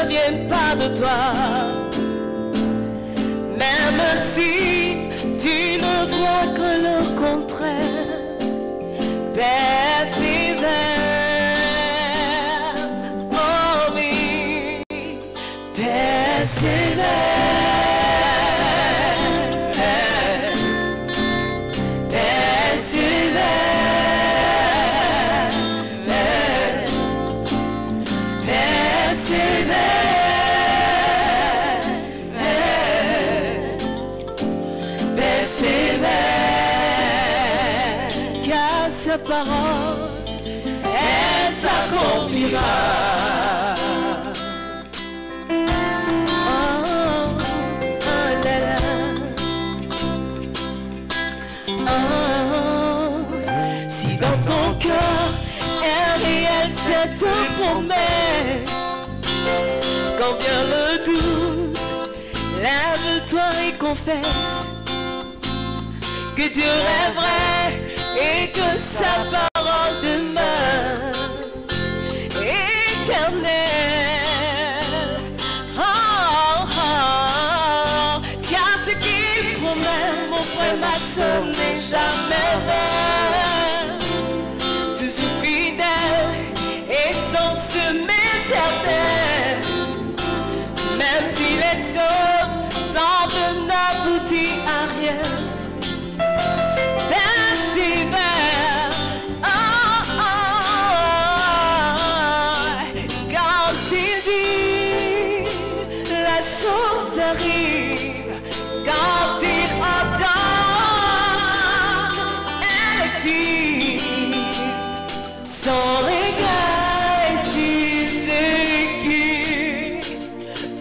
ne viennent pas de toi. Même si tu ne vois que le contraire, persévère. Oh oui, persévère. Car sa parole, elle s'accomplira. Oh, oh là là. Oh, si dans ton cœur est réelle cette promesse, quand vient le doute, lève-toi et confesse que Dieu est vrai et que sa parole demeure éternelle. Oh, oh, car ce qu'il promet, mon frère, ma soeur, n'est jamais vain. Toujours fidèle et sans semer certaine, même si les choses semblent n'aboutir à rien. Chose arrive quand il entend, elle existe. Son regard est sur ce qui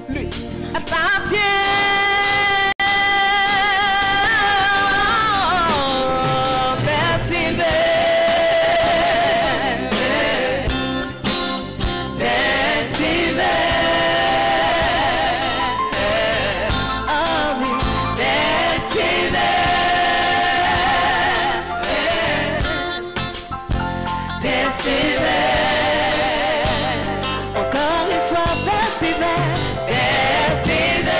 lui appartient. Encore une fois, persévère, persévère,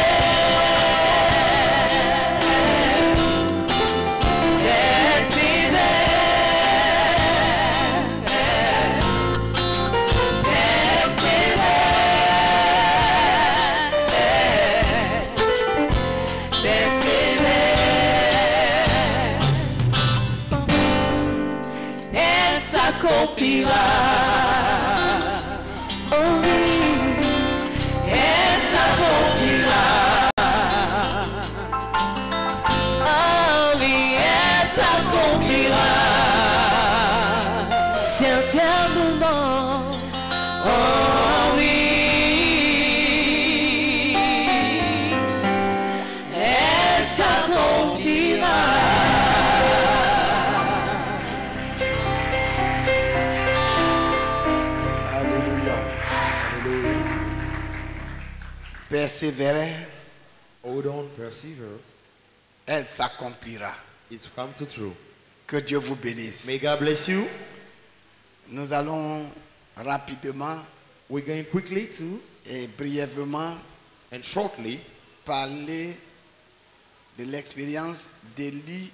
persévère, persévère, elle s'accomplira. Oh oui, elle s'accomplira. Oh oui, elle s'accomplira. Certainement. Oh oui, elle s'accomplira. Persévérer, hold on, persevere, elle s'accomplira. it's come to true. Que Dieu vous bénisse. May God bless you. Nous allons rapidement We're going quickly to et brièvement and shortly parler de l'expérience d'Élie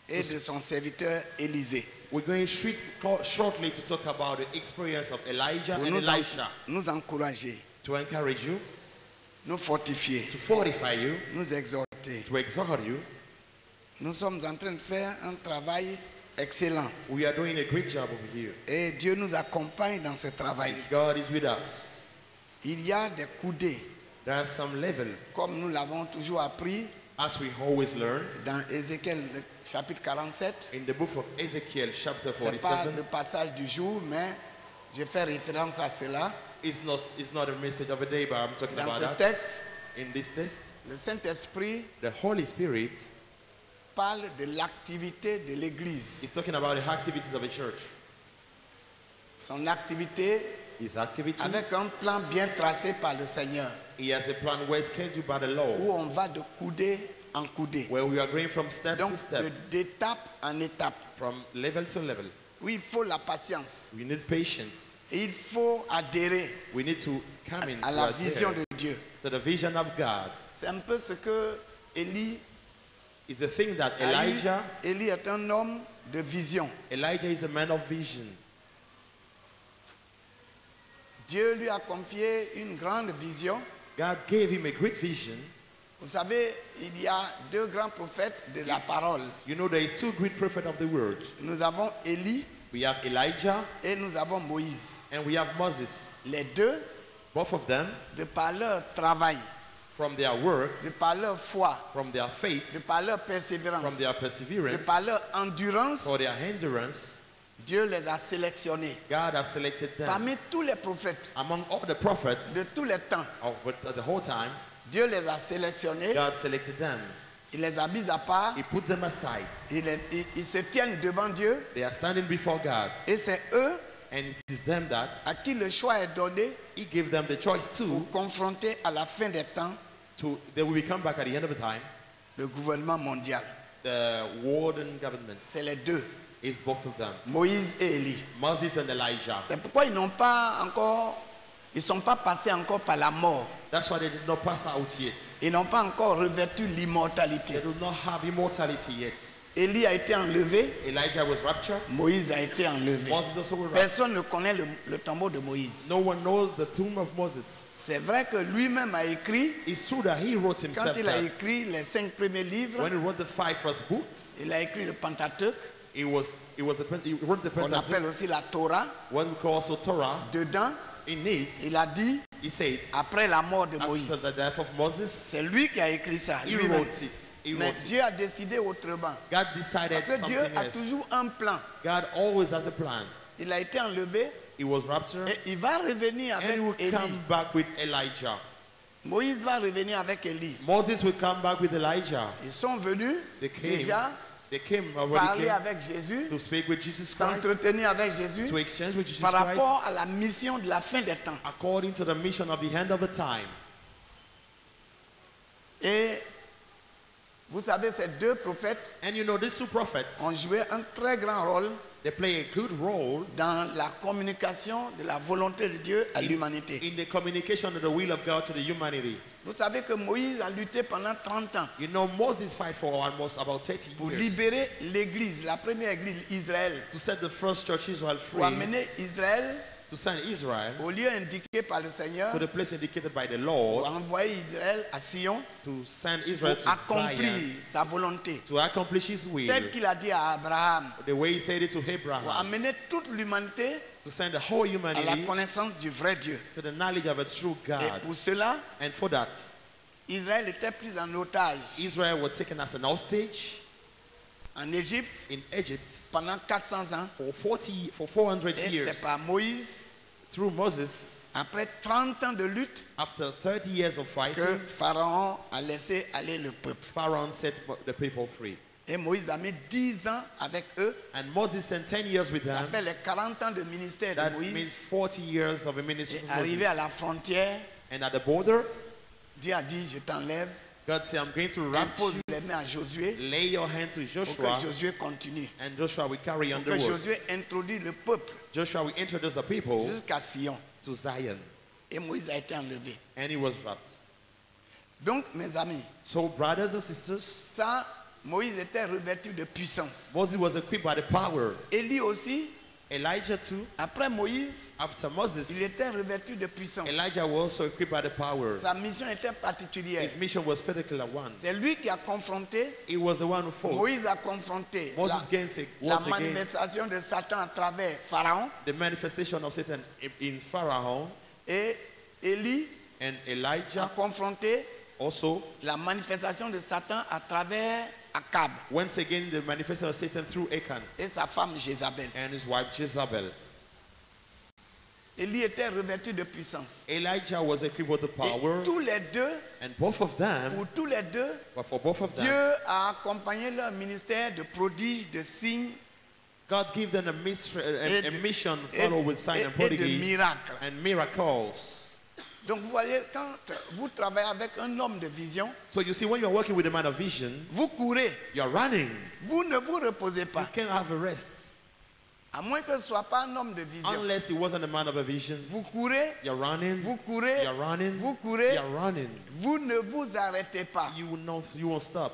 et de son serviteur Élisée. we're going shortly to talk about the experience of Elijah Pour and Elisha, nous encourager, to encourage you, nous fortifier, to fortify you, nous exhorter. to exhort you. Nous sommes en train de faire un travail excellent We are doing a great job over here. et Dieu nous accompagne dans ce travail. God is with us. Il y a des coudées, There are some level, comme nous l'avons toujours appris as we always learn, dans Ézéchiel le chapitre 47. in the book of Ezekiel chapter Ce n'est pas 47. le passage du jour, mais je fais référence à cela. It's not a message of a day, but I'm talking Dans about ce that. texte, In this text, le Saint-Esprit the Holy Spirit parle de l'activité de l'Église. is talking about the activities of a church. Son activité His activity, avec un plan bien tracé par le Seigneur, he has a plan well scheduled by the Lord, où on va de coudée en coudée. where we are going from step Donc, to step, d'étape en étape. from level to level. Oui, il faut la patience. We need patience. Et il faut adhérer We need to come in à la vision de Dieu. to the vision of God. C'est un peu ce que Élie It's the thing that a eu. Elijah Élie est un homme de vision. is a man of vision. Dieu lui a confié une grande vision. God gave him a great vision. Vous savez, il y a deux grands prophètes de la parole. You know, there is two great prophets of the word. Nous avons Élie We have Elijah et nous avons Moïse. and we have Moses. Les deux, Both of them, de par leur travail, from their work, de par leur foi, from their faith, de par leur from persévérance, their de perseverance, par leur endurance, for their endurance, Dieu les a sélectionnés. God has selected them. Parmi tous les prophètes Among all the prophets de tous les temps, of the whole time, Dieu les a sélectionnés, God selected them. il les a mis à part, He put them aside. ils se tiennent devant Dieu They are standing before God. et c'est eux And it is them that à qui le choix est donné He gave them the choice pour to confronter à la fin des temps they will come back at the end of the time. le gouvernement mondial. The warden government C'est les deux, is both of them. Moïse et Élie. Moses and Elijah. C'est pourquoi ils ne sont pas passés encore par la mort. That's why they did not pass out yet. Ils n'ont pas encore revêtu They l'immortalité. do not have immortality yet. Élie a été enlevé, Elijah was raptured. Moïse a été enlevé. Moses also was raptured. Personne ne connaît le tombeau de Moïse. No one knows the tomb of Moses. C'est vrai que lui-même a écrit, It's true that he wrote quand himself il a that écrit les 5 premiers livres, when he wrote the 5 first books, il a écrit le Pentateuque, he wrote the qu'on appelle Pentateuch, aussi la Torah. what we call also Torah. Dedans, In it, il a dit, he said, après la mort de after Moïse. the death of Moses, C'est lui qui a écrit ça, he lui-même. wrote it. He Mais wrote it. Dieu a décidé autrement. God decided Parce que Dieu something a else. toujours un plan. God always has a plan. Il a été enlevé He was raptured, et il va revenir and avec he will Élie. come back with Elijah. Moïse va revenir avec Élie. Moses will come back with Elijah. Ils sont venus They came, déjà already parler came avec Jésus, to speak with Jesus Christ, s'entretenir avec Jésus to exchange with Jesus par Christ, rapport à la mission de la fin des temps. according to the mission of the end of the time. Et vous savez, ces deux prophètes And you know, these two prophets, ont joué un très grand rôle they play a good role dans la communication de la volonté de Dieu à l'humanité. in the communication of the will of God to the humanity. Vous savez que Moïse a lutté pendant 30 ans You know, Moses fight for almost about 30 pour years libérer l'église, la première église Israël, to set the first church Israel pour free, amener Israël to send Israel au lieu indiqué par le Seigneur, to the place indicated by the pour Lord, envoyer Israël à Sion to send pour Israel to accomplir Zion, sa volonté, to accomplish His will, tel qu'il a dit à Abraham, the way He said it to pour Abraham, amener toute l'humanité to send the whole à la humanity connaissance du vrai Dieu. to the knowledge of a true Et God. pour cela, And for that, Israël était pris en otage Israel was taken as an hostage en Égypte in Egypt pendant 400 ans. for 400 Et years. c'est par Moïse, Through Moses, après 30 ans de lutte, after 30 years of que fighting, Pharaon a laissé aller le peuple. Pharaoh set the people free. Et Moïse a mis 10 ans avec eux. And Moses spent 10 years with Ça them. fait les 40 ans de ministère de That means Moïse. 40 years of a ministry Et of arrivé à Moses. la frontière, And at the border, Dieu a dit, je t'enlève, God said, I'm going to wrap impose you. les mains à Josué Lay your hand to pour Joshua, que Josué continue. and Joshua will carry on Pour the que work. Josué introduit le peuple Joshua will introduce the people jusqu'à Sion. to Zion. Et Moïse a été enlevé. And he was wrapped. Donc, mes amis, So, brothers and sisters, ça, Moïse était revêtu de puissance. Moses was equipped by the power. Élie aussi, Elijah too, après Moïse, after il Moses, était revêtu de puissance. Elijah was also equipped by the power. Sa mission était particulière. His mission was particular one. C'est lui qui a confronté, He was the one who fought. Moïse a confronté Moses against la what against manifestation de Satan à travers Pharaon, the manifestation of Satan in Pharaoh, et Élie and a Elijah confronté also la manifestation de Satan à travers Akab once again the manifestation of Satan through Achan et sa femme Jézabel. and his wife Jezebel. Élie était revêtu de puissance. Elijah was equipped with the power, Et tous les deux, and both of them, pour tous les deux, but for both of Dieu them, a accompagné leur ministère de prodiges, de signes God gave them a mission et followed with signs and de prodigies miracles. and miracles. Donc vous voyez, quand vous travaillez avec un homme de vision, So you see, when you're working with a man of vision, vous courez, you're running. vous ne vous reposez You pas. can't have a rest. À moins que ce ne soit pas un homme de vision. Unless he wasn't a man of a vision. Vous courez, You're running. vous courez, You're running. vous courez, You're running. vous ne vous arrêtez pas. You won't stop.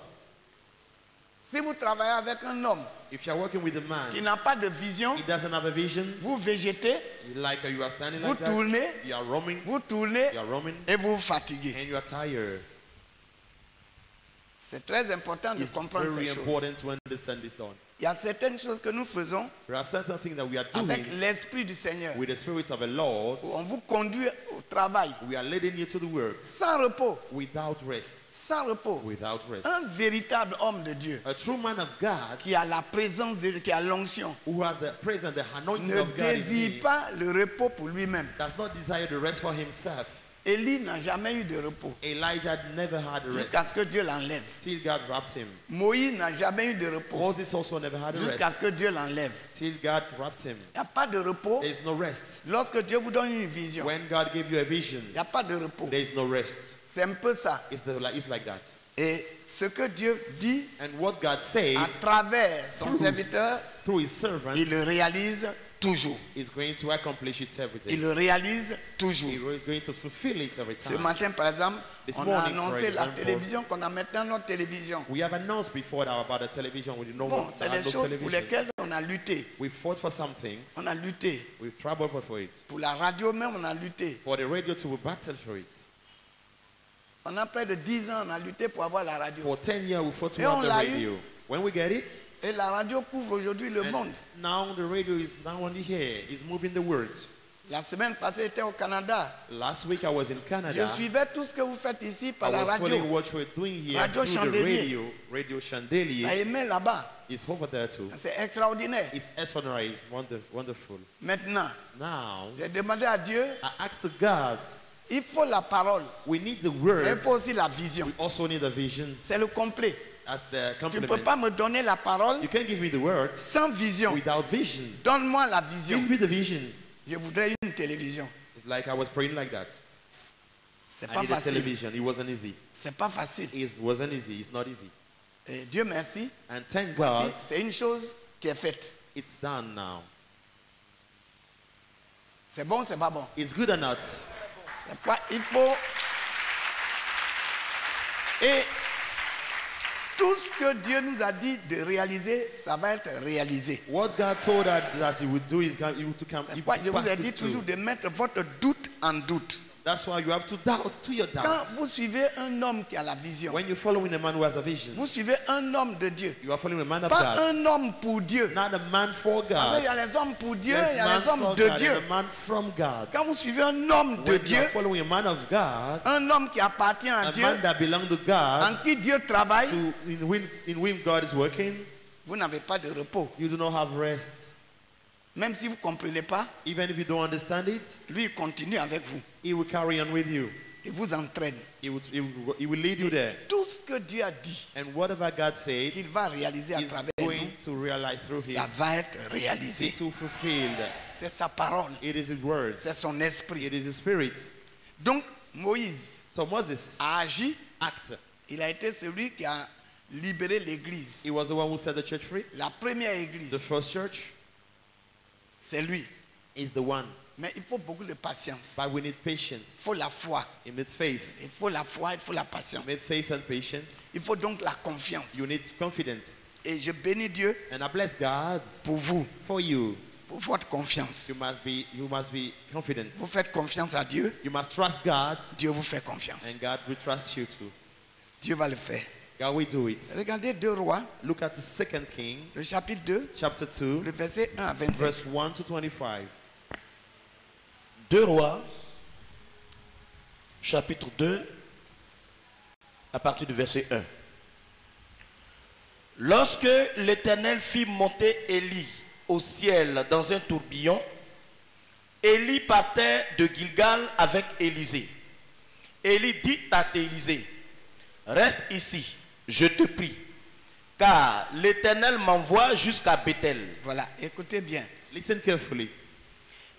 Si vous travaillez avec un homme If you're working with a man, qui n'a pas de vision, he doesn't have a vision. vous végétez, Like you are standing vous like that. tournez, You are roaming. vous tournez You are roaming. et vous vous fatiguez. And you are tired. C'est très important de It's comprendre very ces choses. important to understand this, Lord. Il y a certaines choses que nous faisons There are certain things that we are avec doing l'Esprit du Seigneur. with the Spirit of the Lord. Où on vous conduit au travail We are leading you to the work sans repos, without rest. sans repos. Without rest. Un véritable homme de Dieu A true man of God qui a la présence de Dieu, qui a l'onction, who has the presence, the anointing ne of God in désire him, pas le repos pour lui-même. does not desire the rest for himself. Élie n'a jamais eu de repos Elijah never had a rest jusqu'à ce que Dieu l'enlève. till God wrapped him. Moïse n'a jamais eu de repos Moses also never had a jusqu'à rest ce que Dieu l'enlève. till God wrapped him. Il n'y a pas de repos There is no rest. lorsque Dieu vous donne une vision. When God gave you a vision, Il n'y a pas de repos. there is no rest. C'est un peu ça. It's like that. Et ce que Dieu dit And what God says à travers son serviteur, through his servant il le réalise toujours. is going to accomplish it every day. Il le réalise toujours. He's going to fulfill it every Ce time. matin, par exemple, This on a morning, for annoncé la example, télévision qu'on a maintenant notre télévision. We have announced before now about the television. We didn't know Bon, what c'est des no choses pour television. lesquelles on a lutté. We fought for some things. On a lutté. We traveled for it. Pour la radio même, on a lutté. For the radio to battle for it. On a près de 10 ans, on a lutté pour avoir la radio. For 10 years, we fought to Et have on the l'a eu. radio. When we get it, Et la radio couvre aujourd'hui le and monde. now the radio is now only here. It's moving the world. La semaine passée, j'étais au Canada. Last week I was in Je Canada. suivais tout ce que vous faites ici I par la was following radio. what we're doing here Radio through the Chandelier. radio. Radio Ça Chandelier émet là-bas. is over there too. C'est extraordinaire. It's extraordinary. It's wonderful. Maintenant, Now, j'ai demandé à Dieu, I asked God, il faut la parole, we need the mais il word. faut aussi la vision. We also need a vision C'est le complet. as the Tu ne peux complement. pas me donner la parole You can't give me the word sans vision. without vision. Donne-moi la vision. Give me the vision. Je voudrais une télévision. It's like I was praying like that. C'est I pas needed facile. television. It wasn't easy. C'est pas facile. It wasn't easy. It's not easy. Et Dieu merci. And thank Voici, God c'est une chose qui est faite. it's done now. C'est bon, c'est pas bon. It's good or not. C'est pas, il faut. Et tout ce que Dieu nous a dit de réaliser, ça va être réalisé. What God told us that He would do is He would to come. C'est He pourquoi je vous ai passed dit it toujours through. de mettre votre doute en doute. That's why you have to doubt to your Quand doubt. vous suivez un homme qui a la vision, When you're following a man who has a vision, vous suivez un homme de Dieu. you are following a man of Pas God, un homme pour Dieu. not a man for Parce qu'il God. y a les hommes pour Dieu, There's il y a man les hommes for de God Dieu. and a man from God. Quand vous suivez un homme de When you Dieu, are following a man of God, un homme qui appartient à a Dieu, man that belongs to en God, qui Dieu travaille, in whom God is working, vous n'avez pas de repos. you do not have rest. Même si vous ne comprenez pas, Even if you don't understand it, lui il continue avec vous. He will carry on with you. Il vous entraîne. He will lead you there. Tout ce que Dieu a dit And whatever God said, qu'il va réaliser à He's travers going nous, to realize through Him. ça va être réalisé. To fulfilled. C'est sa parole, It is His words. c'est son esprit. It is His Spirit. Donc Moïse So Moses a agi, acted. il a été celui qui a libéré l'église. He was the one who set the church free. La première The église, first church c'est lui. is the one. Mais il faut beaucoup de patience. But we need Il patience. faut la foi. You need faith. Il faut la foi, il faut la patience. You need faith and patience. Il faut donc la confiance. You need confidence. Et je bénis Dieu And I bless God pour vous, for you. pour votre confiance. You must be confident. Vous faites confiance à Dieu, You must trust God, Dieu vous fait confiance. and God will trust you too. Dieu va le faire. God will do it. Regardez 2 Rois, Look at the 2 King, le chapitre 2, chapter 2, le verset 1 à 25. verse 1 to 25. 2 Rois, chapitre 2, à partir du verset 1. Lorsque l'Éternel fit monter Élie au ciel dans un tourbillon, Élie partait de Gilgal avec Élisée. Élie dit à Élisée, reste ici, je te prie, car l'Éternel m'envoie jusqu'à Bethel. Voilà, écoutez bien. Listen carefully.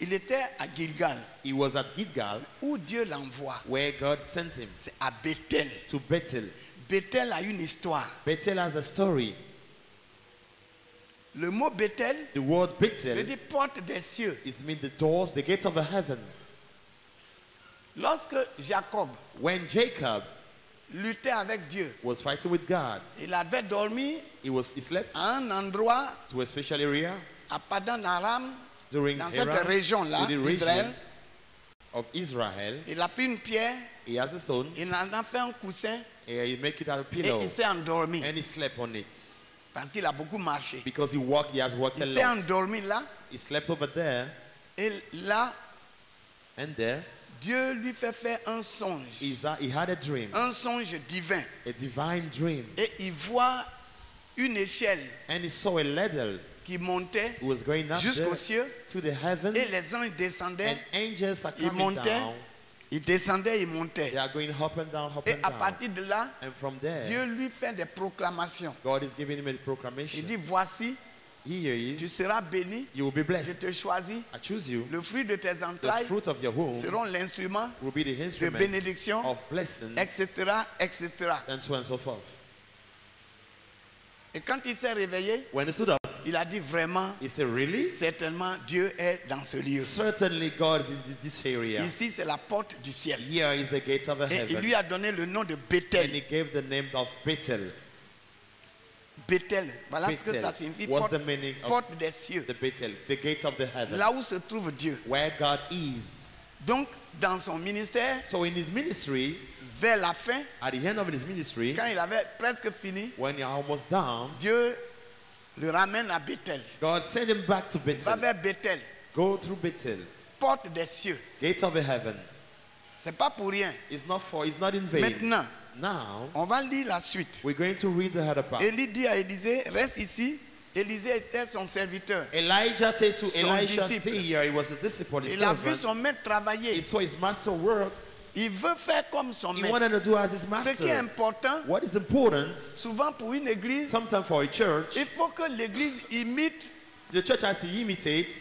Il était à Gilgal, He was at Gilgal, où Dieu l'envoie. where God sent him, C'est à Bethel. to Bethel. Bethel a une histoire. Bethel has a story. Le mot Bethel The word veut Bethel dire porte des cieux. is mean the doors, the gates of the heaven. Lorsque Jacob When Jacob luttait avec Dieu, was fighting with God, il avait dormi he slept à un endroit to a special area à Padan Aram, during dans cette Aram, région-là to the d'Israël. region of Israel. Il a pris une pierre, He has a stone, il en a fait un coussin and he make it out of et pillow, il s'est endormi and he slept on it parce qu'il a beaucoup marché. because he has walked a Il s'est lot. endormi là He slept over there, et là, and there Dieu lui fait faire un songe, he had a dream, un songe divin. a divine dream, Et il voit une échelle and he saw a ladder qui montait who was going up jusqu'au there cieux to the heaven, et les anges descendaient, and angels are ils coming montaient, down. ils descendaient, ils montaient. They are going up and down, up Et and à down. partir de là, And from there, Dieu lui fait des proclamations. God is giving him a Il proclamation. dit, voici, Here tu is, seras béni, you will be je blessed. te choisis, I choose you. le fruit de tes The entrailles fruit of your womb seront l'instrument will be the de instrument bénédiction, of blessing, etc., etc. and so on and so forth. Et quand il s'est réveillé, When he stood up, il a dit vraiment, he said, really? certainement Dieu est dans ce lieu. Certainly God is in this area. Ici, c'est la porte du ciel. Here is the gate of the Et il heaven. lui a donné le nom de And Bethel. he gave the name of Bethel. Bethel, voilà ce que Bethel. ça signifie, What's porte, the meaning of porte des cieux. the Bethel? The gates of the heaven. Là où se trouve Dieu. Where God is. Donc, dans son ministère, So in his ministry, vers la fin, at the end of his ministry, quand il avait presque fini, when you're almost down, Dieu le ramène à Bethel. God sent him back to Va Bethel. vers Bethel, Go through Bethel. porte des cieux. Gates of the heaven. C'est pas pour rien. It's not in vain. Maintenant, Now, on va lire la suite. we're going to read the other part. Élie dit à Élisée, reste ici. Élisée était son serviteur. Elijah says to Son Elisha, disciple. stay here. He was a disciple, his Il a vu servant. son maître travailler. He saw his master work. Il veut faire comme son He maître. wanted to do as his Ce master. qui est important, What is important, souvent pour une église, sometimes for a church, il faut que l'église imite, the church has to imitate.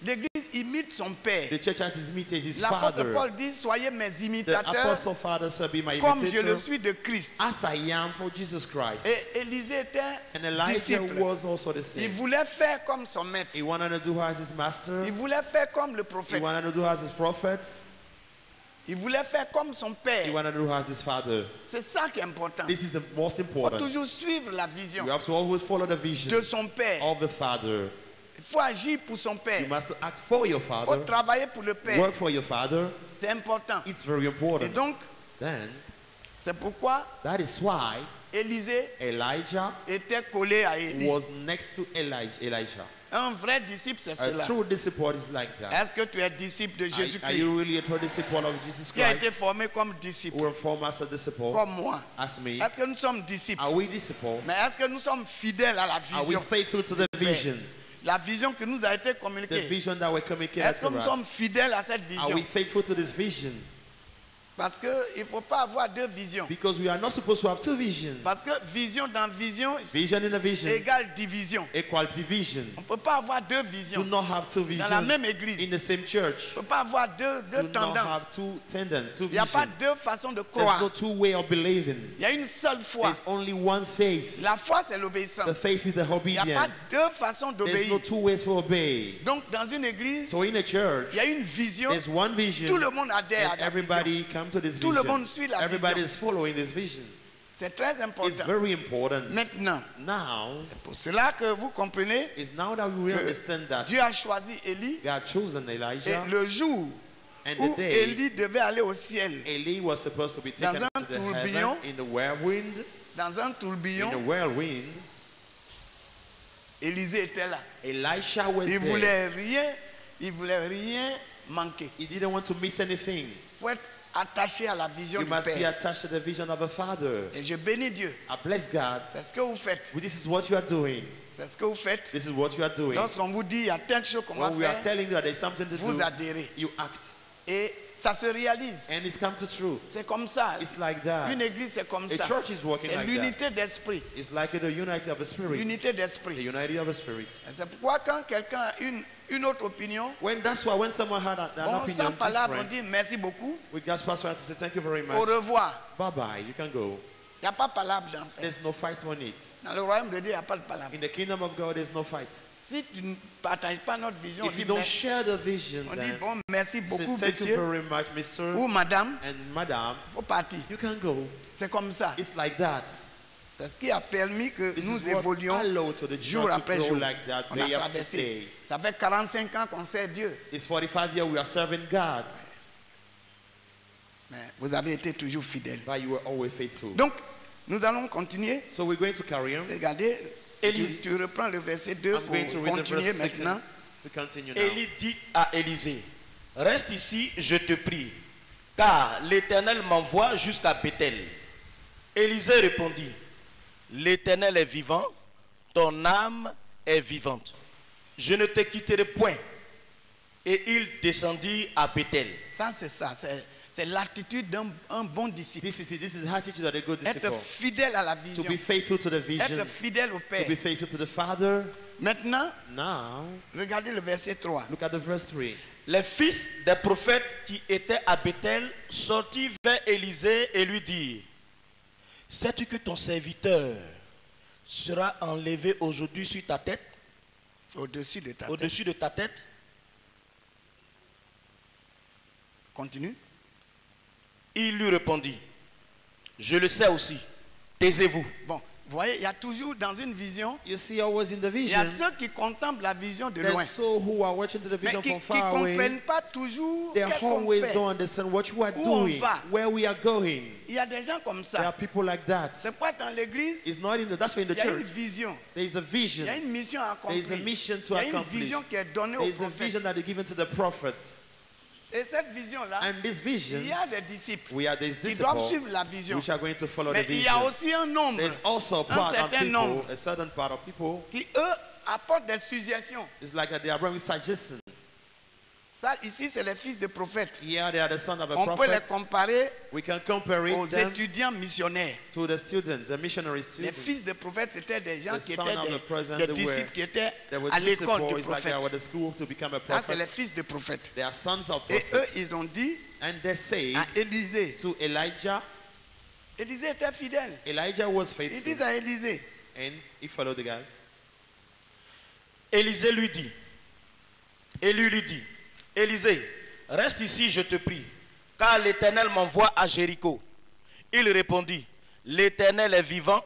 l'église imite son père. The church has to imitate his L'apôtre father. Paul dit, soyez mes The imitateurs apostle father said, be my comme je le imitator, suis de Christ. as I am for Jesus Christ. Et Élisée était And Elijah disciple. was also the Il same. voulait faire comme son maître. He wanted to do as his master. Il voulait faire comme le He prophète. wanted to do as his prophets. Il voulait faire comme son He père. wanted to do as his father. C'est ça qui est important. This is the most Il faut important. toujours suivre la vision You have to always follow the vision de son père. of the father. Il faut agir pour son père. You must act for your Il faut father. travailler pour le père. Work for your father. C'est important. It's very Et important. donc, Then, c'est pourquoi that is why Élisée Elijah était collé à Élie. was next to Elisha. Un vrai disciple, c'est A cela. true disciple is like that. Est-ce que tu es disciple de Are Jésus-Christ you really a true disciple of Jesus qui a été Christ? formé comme disciple, Who are formed as a disciple, comme moi? as me? Est-ce que nous sommes disciples? Are we disciple? Mais est-ce que nous sommes fidèles à la Are we vision? faithful to the vision? La vision qui nous a été The communiquée. vision that we're communicating Est-ce que to nous sommes us? fidèles à cette Are we vision? faithful to this vision? Parce qu'il ne faut pas avoir deux visions. Because we are not supposed to have two visions. Parce que vision dans vision Vision in a vision égale division. equal division. On ne peut pas avoir deux Do visions. not have two visions la même église. in the same church. On ne peut pas avoir deux Do not tendances. have two tendencies, two Il n'y a pas visions. deux façons de There's croire. no two way of believing. Il y a une seule foi. There's only one faith. La foi, c'est The l'obéissance. faith is the Il n'y a pas obedience. deux façons There's d'obéir. no two ways to obey. Donc, dans une église, So in a church, il y a une vision. there's one vision. Tout le monde adhère à And la vision. everybody come to this Tout le monde vision. suit la Everybody vision. is following this vision. C'est très It's important. very important. Maintenant, Now, c'est pour cela que vous comprenez it's now that we que understand that Dieu a choisi Élie. God chosen Et Elijah, le jour and où the day Élie devait aller au ciel, Eli was supposed to be taken Dans un to the tourbillon, heaven in the whirlwind. dans un In the tourbillon, whirlwind, Élisée était là. Elisha was Il there. voulait rien manquer. He didn't want to miss anything. Il faut être attaché à la vision You du must be Père. attached to the vision of a father. Et je bénis Dieu. I bless God. C'est ce que vous faites. This is what you are doing. C'est ce que vous faites. This is what you are doing. Lorsqu'on vous dit il y a tant de choses qu'on va When we are faire, telling you that there's something to vous do, adhérez. you act. Et ça se réalise. And it's come to true. C'est comme ça. It's like that. Une église, c'est comme A ça. church is working C'est like l'unité d'esprit. It's like the unity of the spirit. L'unité The d'esprit. unity of the spirit. Et c'est pourquoi quand quelqu'un a une autre opinion, That's why when someone had an bon, opinion sans palabres, on different, dit merci beaucoup, we just pass around to say thank you very au much. revoir. Bye bye. You can go. n'y a pas de palabre en fait. There's no fight on it. Dans le royaume de Dieu, il n'y a pas de palabre. In the kingdom of God, there's no fight. Si tu ne partages pas notre vision, If you don't share the vision, on dit then bon, merci say beaucoup, thank you monsieur very much, Mr. ou madame, and Madam. il faut partir. You can go. C'est comme ça. It's like that. C'est ce qui a permis que This nous is what évoluions allowed to the jour church to après grow jour. like that, On day a after traversé. day. Ça fait 45 ans qu'on sert Dieu. It's 45 years we are serving God, Mais vous avez été toujours fidèles. but you were always faithful. Donc, nous allons continuer. So we're going to carry on. Regardez, Élie. tu reprends le verset 2 I'm going to pour read the continuer verse maintenant. to continue now. Élie dit à Élisée, reste ici, je te prie, car l'Éternel m'envoie jusqu'à Bethel. Élisée répondit, l'Éternel est vivant, ton âme est vivante. Je ne te quitterai point. Et il descendit à Bethel. Ça, c'est ça. C'est l'attitude d'un bon disciple. This is the attitude of a good Être disciple. fidèle à la To vision. be faithful to the vision. Être fidèle au To Père. be faithful to the Father. Maintenant, Now, regardez le verset 3. look at the verse 3. Les fils des prophètes qui étaient à Bethel sortirent vers Élisée et lui dirent, sais-tu que ton serviteur sera enlevé aujourd'hui sur ta tête, Au-dessus de ta tête. au-dessus de ta tête? Continue. Il lui répondit, je le sais aussi, taisez-vous. Bon, vous voyez, il y a toujours dans une vision, You see, always in the il y a vision, ceux qui contemplent la vision de loin. there's so who are watching to the Mais vision qui from ne far away. comprennent pas toujours They qu'est-ce qu'on always fait. don't understand what you are Où on doing, va. where we are going. Il y a des gens comme There are ça. people like that. C'est pas dans l'église, It's not in the, that's why in the il y a une church vision. there is a Il vision. y a une mission à There is a accomplir. mission Il to y a une accomplish. vision qui est donnée There au is a vision prophète. that is given to the prophet. Et cette vision-là, And this vision, il y a des disciples we are these qui doivent disciples suivre la vision. which are going to follow the Mais il y a vision. aussi un nombre There's also a part of certain people, nombre. a certain part of people. qui, eux, apportent des suggestions. It's like they are bringing suggestions. Ça, ici, c'est les fils de prophètes. Here they are the son of a On peut les prophet. comparer We can compare aux them étudiants missionnaires. to the students, the missionary Les students. fils de prophètes, c'était des gens The qui son étaient of the president, des they disciples were- qui étaient They were à l'école disciples, du it's like they prophète. were the school to become a Ça, c'est les prophet. fils de prophètes. They are sons of Et eux, prophets. ils ont dit And they say à Élisée. to Elijah, Élisée était fidèle. Elijah was Ils faithful. disent à Élisée, And he followed the guy. Élisée lui dit, Élie lui dit, Élisée, reste ici, je te prie, car l'Éternel m'envoie à Jéricho. Il répondit, l'Éternel est vivant,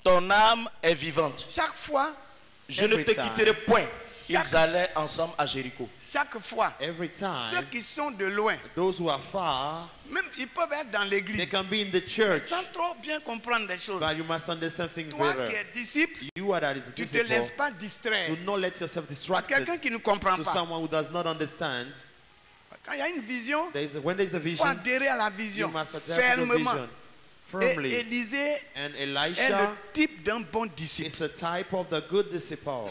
ton âme est vivante. chaque fois, Je ne te Every time. quitterai point. Chaque- Ils allaient ensemble à Jéricho. chaque fois, Every ceux time, qui sont de loin, those who are far, même ils peuvent être dans they l'église can be in the church, sans trop bien comprendre des choses. but you must understand things Toi qui better. es disciple, You are that is tu ne te laisses disciple. pas distraire. Do not let yourself À distracted quelqu'un qui ne comprend to pas. someone who does not understand. Quand il y a une vision, When there is a il faut vision, adhérer à la you vision must adhere to the fermement. vision Et firmly. Élisée And est le Elisha type d'un bon disciple. is a type of the good disciple.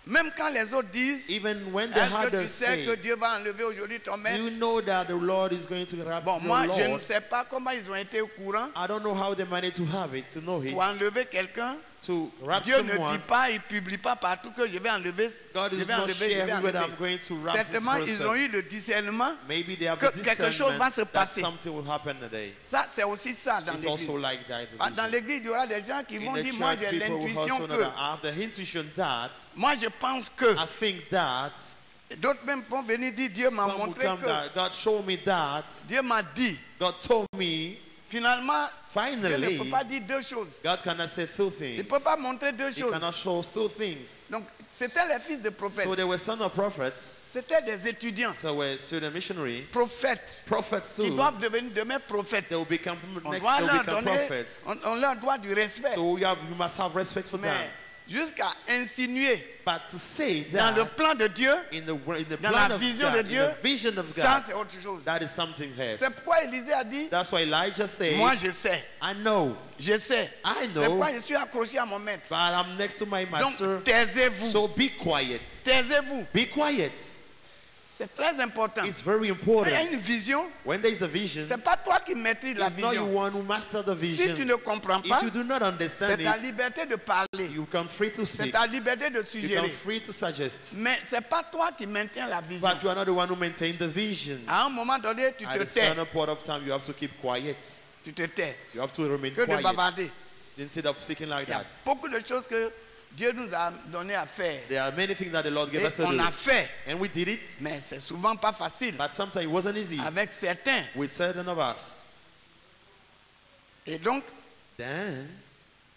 Même quand les autres disent, Even when the est-ce que tu others sais say, que Dieu va enlever aujourd'hui ton maître? you know that the Lord is going to grab Bon, your moi, je ne Lord. sais pas comment ils ont été au courant I don't know how they managed to have it, to know it, pour enlever quelqu'un. to wrap Dieu ne dit someone. pas, il ne publie pas partout que je vais enlever, God je is vais not enlever, je share vais everywhere that enlever. I'm going to wrap this Certainement, ils ont person. eu le discernement. Maybe they have que the quelque chose va se discernment that passer. something will happen today. Ça, c'est aussi ça dans It's l'église. also like that. in the Dans vision. l'église, il y aura des gens qui In vont the dire, moi church, j'ai people will l'intuition also know que, that I have the intuition that, moi je pense que, I think that, d'autres même vont venir dire, Dieu m'a some will montré come que, that God showed me that, Dieu m'a dit. God told me, Finalement, Dieu ne finally, peut pas dire deux choses. God cannot say two Il things. ne peut pas montrer deux He choses. cannot show two things. Donc, c'était les fils de prophètes. So they were sons of prophets, C'était des étudiants. so were student missionary, Prophètes. prophets Ils too. doivent devenir demain prophètes. They will become On next, doit they will leur become donner, prophets. on leur doit du respect. So you must have respect for Mais them. jusqu'à insinuer But to say dans le that plan de Dieu, in the dans plan la of vision God, de in Dieu, the vision of ça God, c'est autre chose. that is something C'est else. pourquoi Élisée a dit, That's why Elijah said, moi je sais, I know, je sais. I C'est know, pourquoi je suis accroché à mon maître. but I'm next to my master. Donc taisez-vous. So be quiet. Taisez-vous. Be quiet. C'est très important. It's very Quand il y a important. une vision, When there is a vision, c'est pas toi qui maîtrises la it's not you vision. one who master the Si tu vision. ne comprends pas, If you do not c'est understand ta it, liberté de parler. you come free to C'est speak. ta liberté de You come suggérer. free to suggest. Mais c'est pas toi qui maintiens la vision. But you are not the one who maintains the vision. À un moment donné, tu At te a tais. certain point of time, you have to keep quiet. tu te tais. You have to remain Que de quiet bavarder. instead of speaking like Il y a that. beaucoup de choses que Dieu nous a donné à faire. There are many things that the Lord gave Et us to on do. a fait. And we did it, Mais c'est souvent pas facile but sometimes it wasn't easy avec certains. with certain of us. Et donc, Then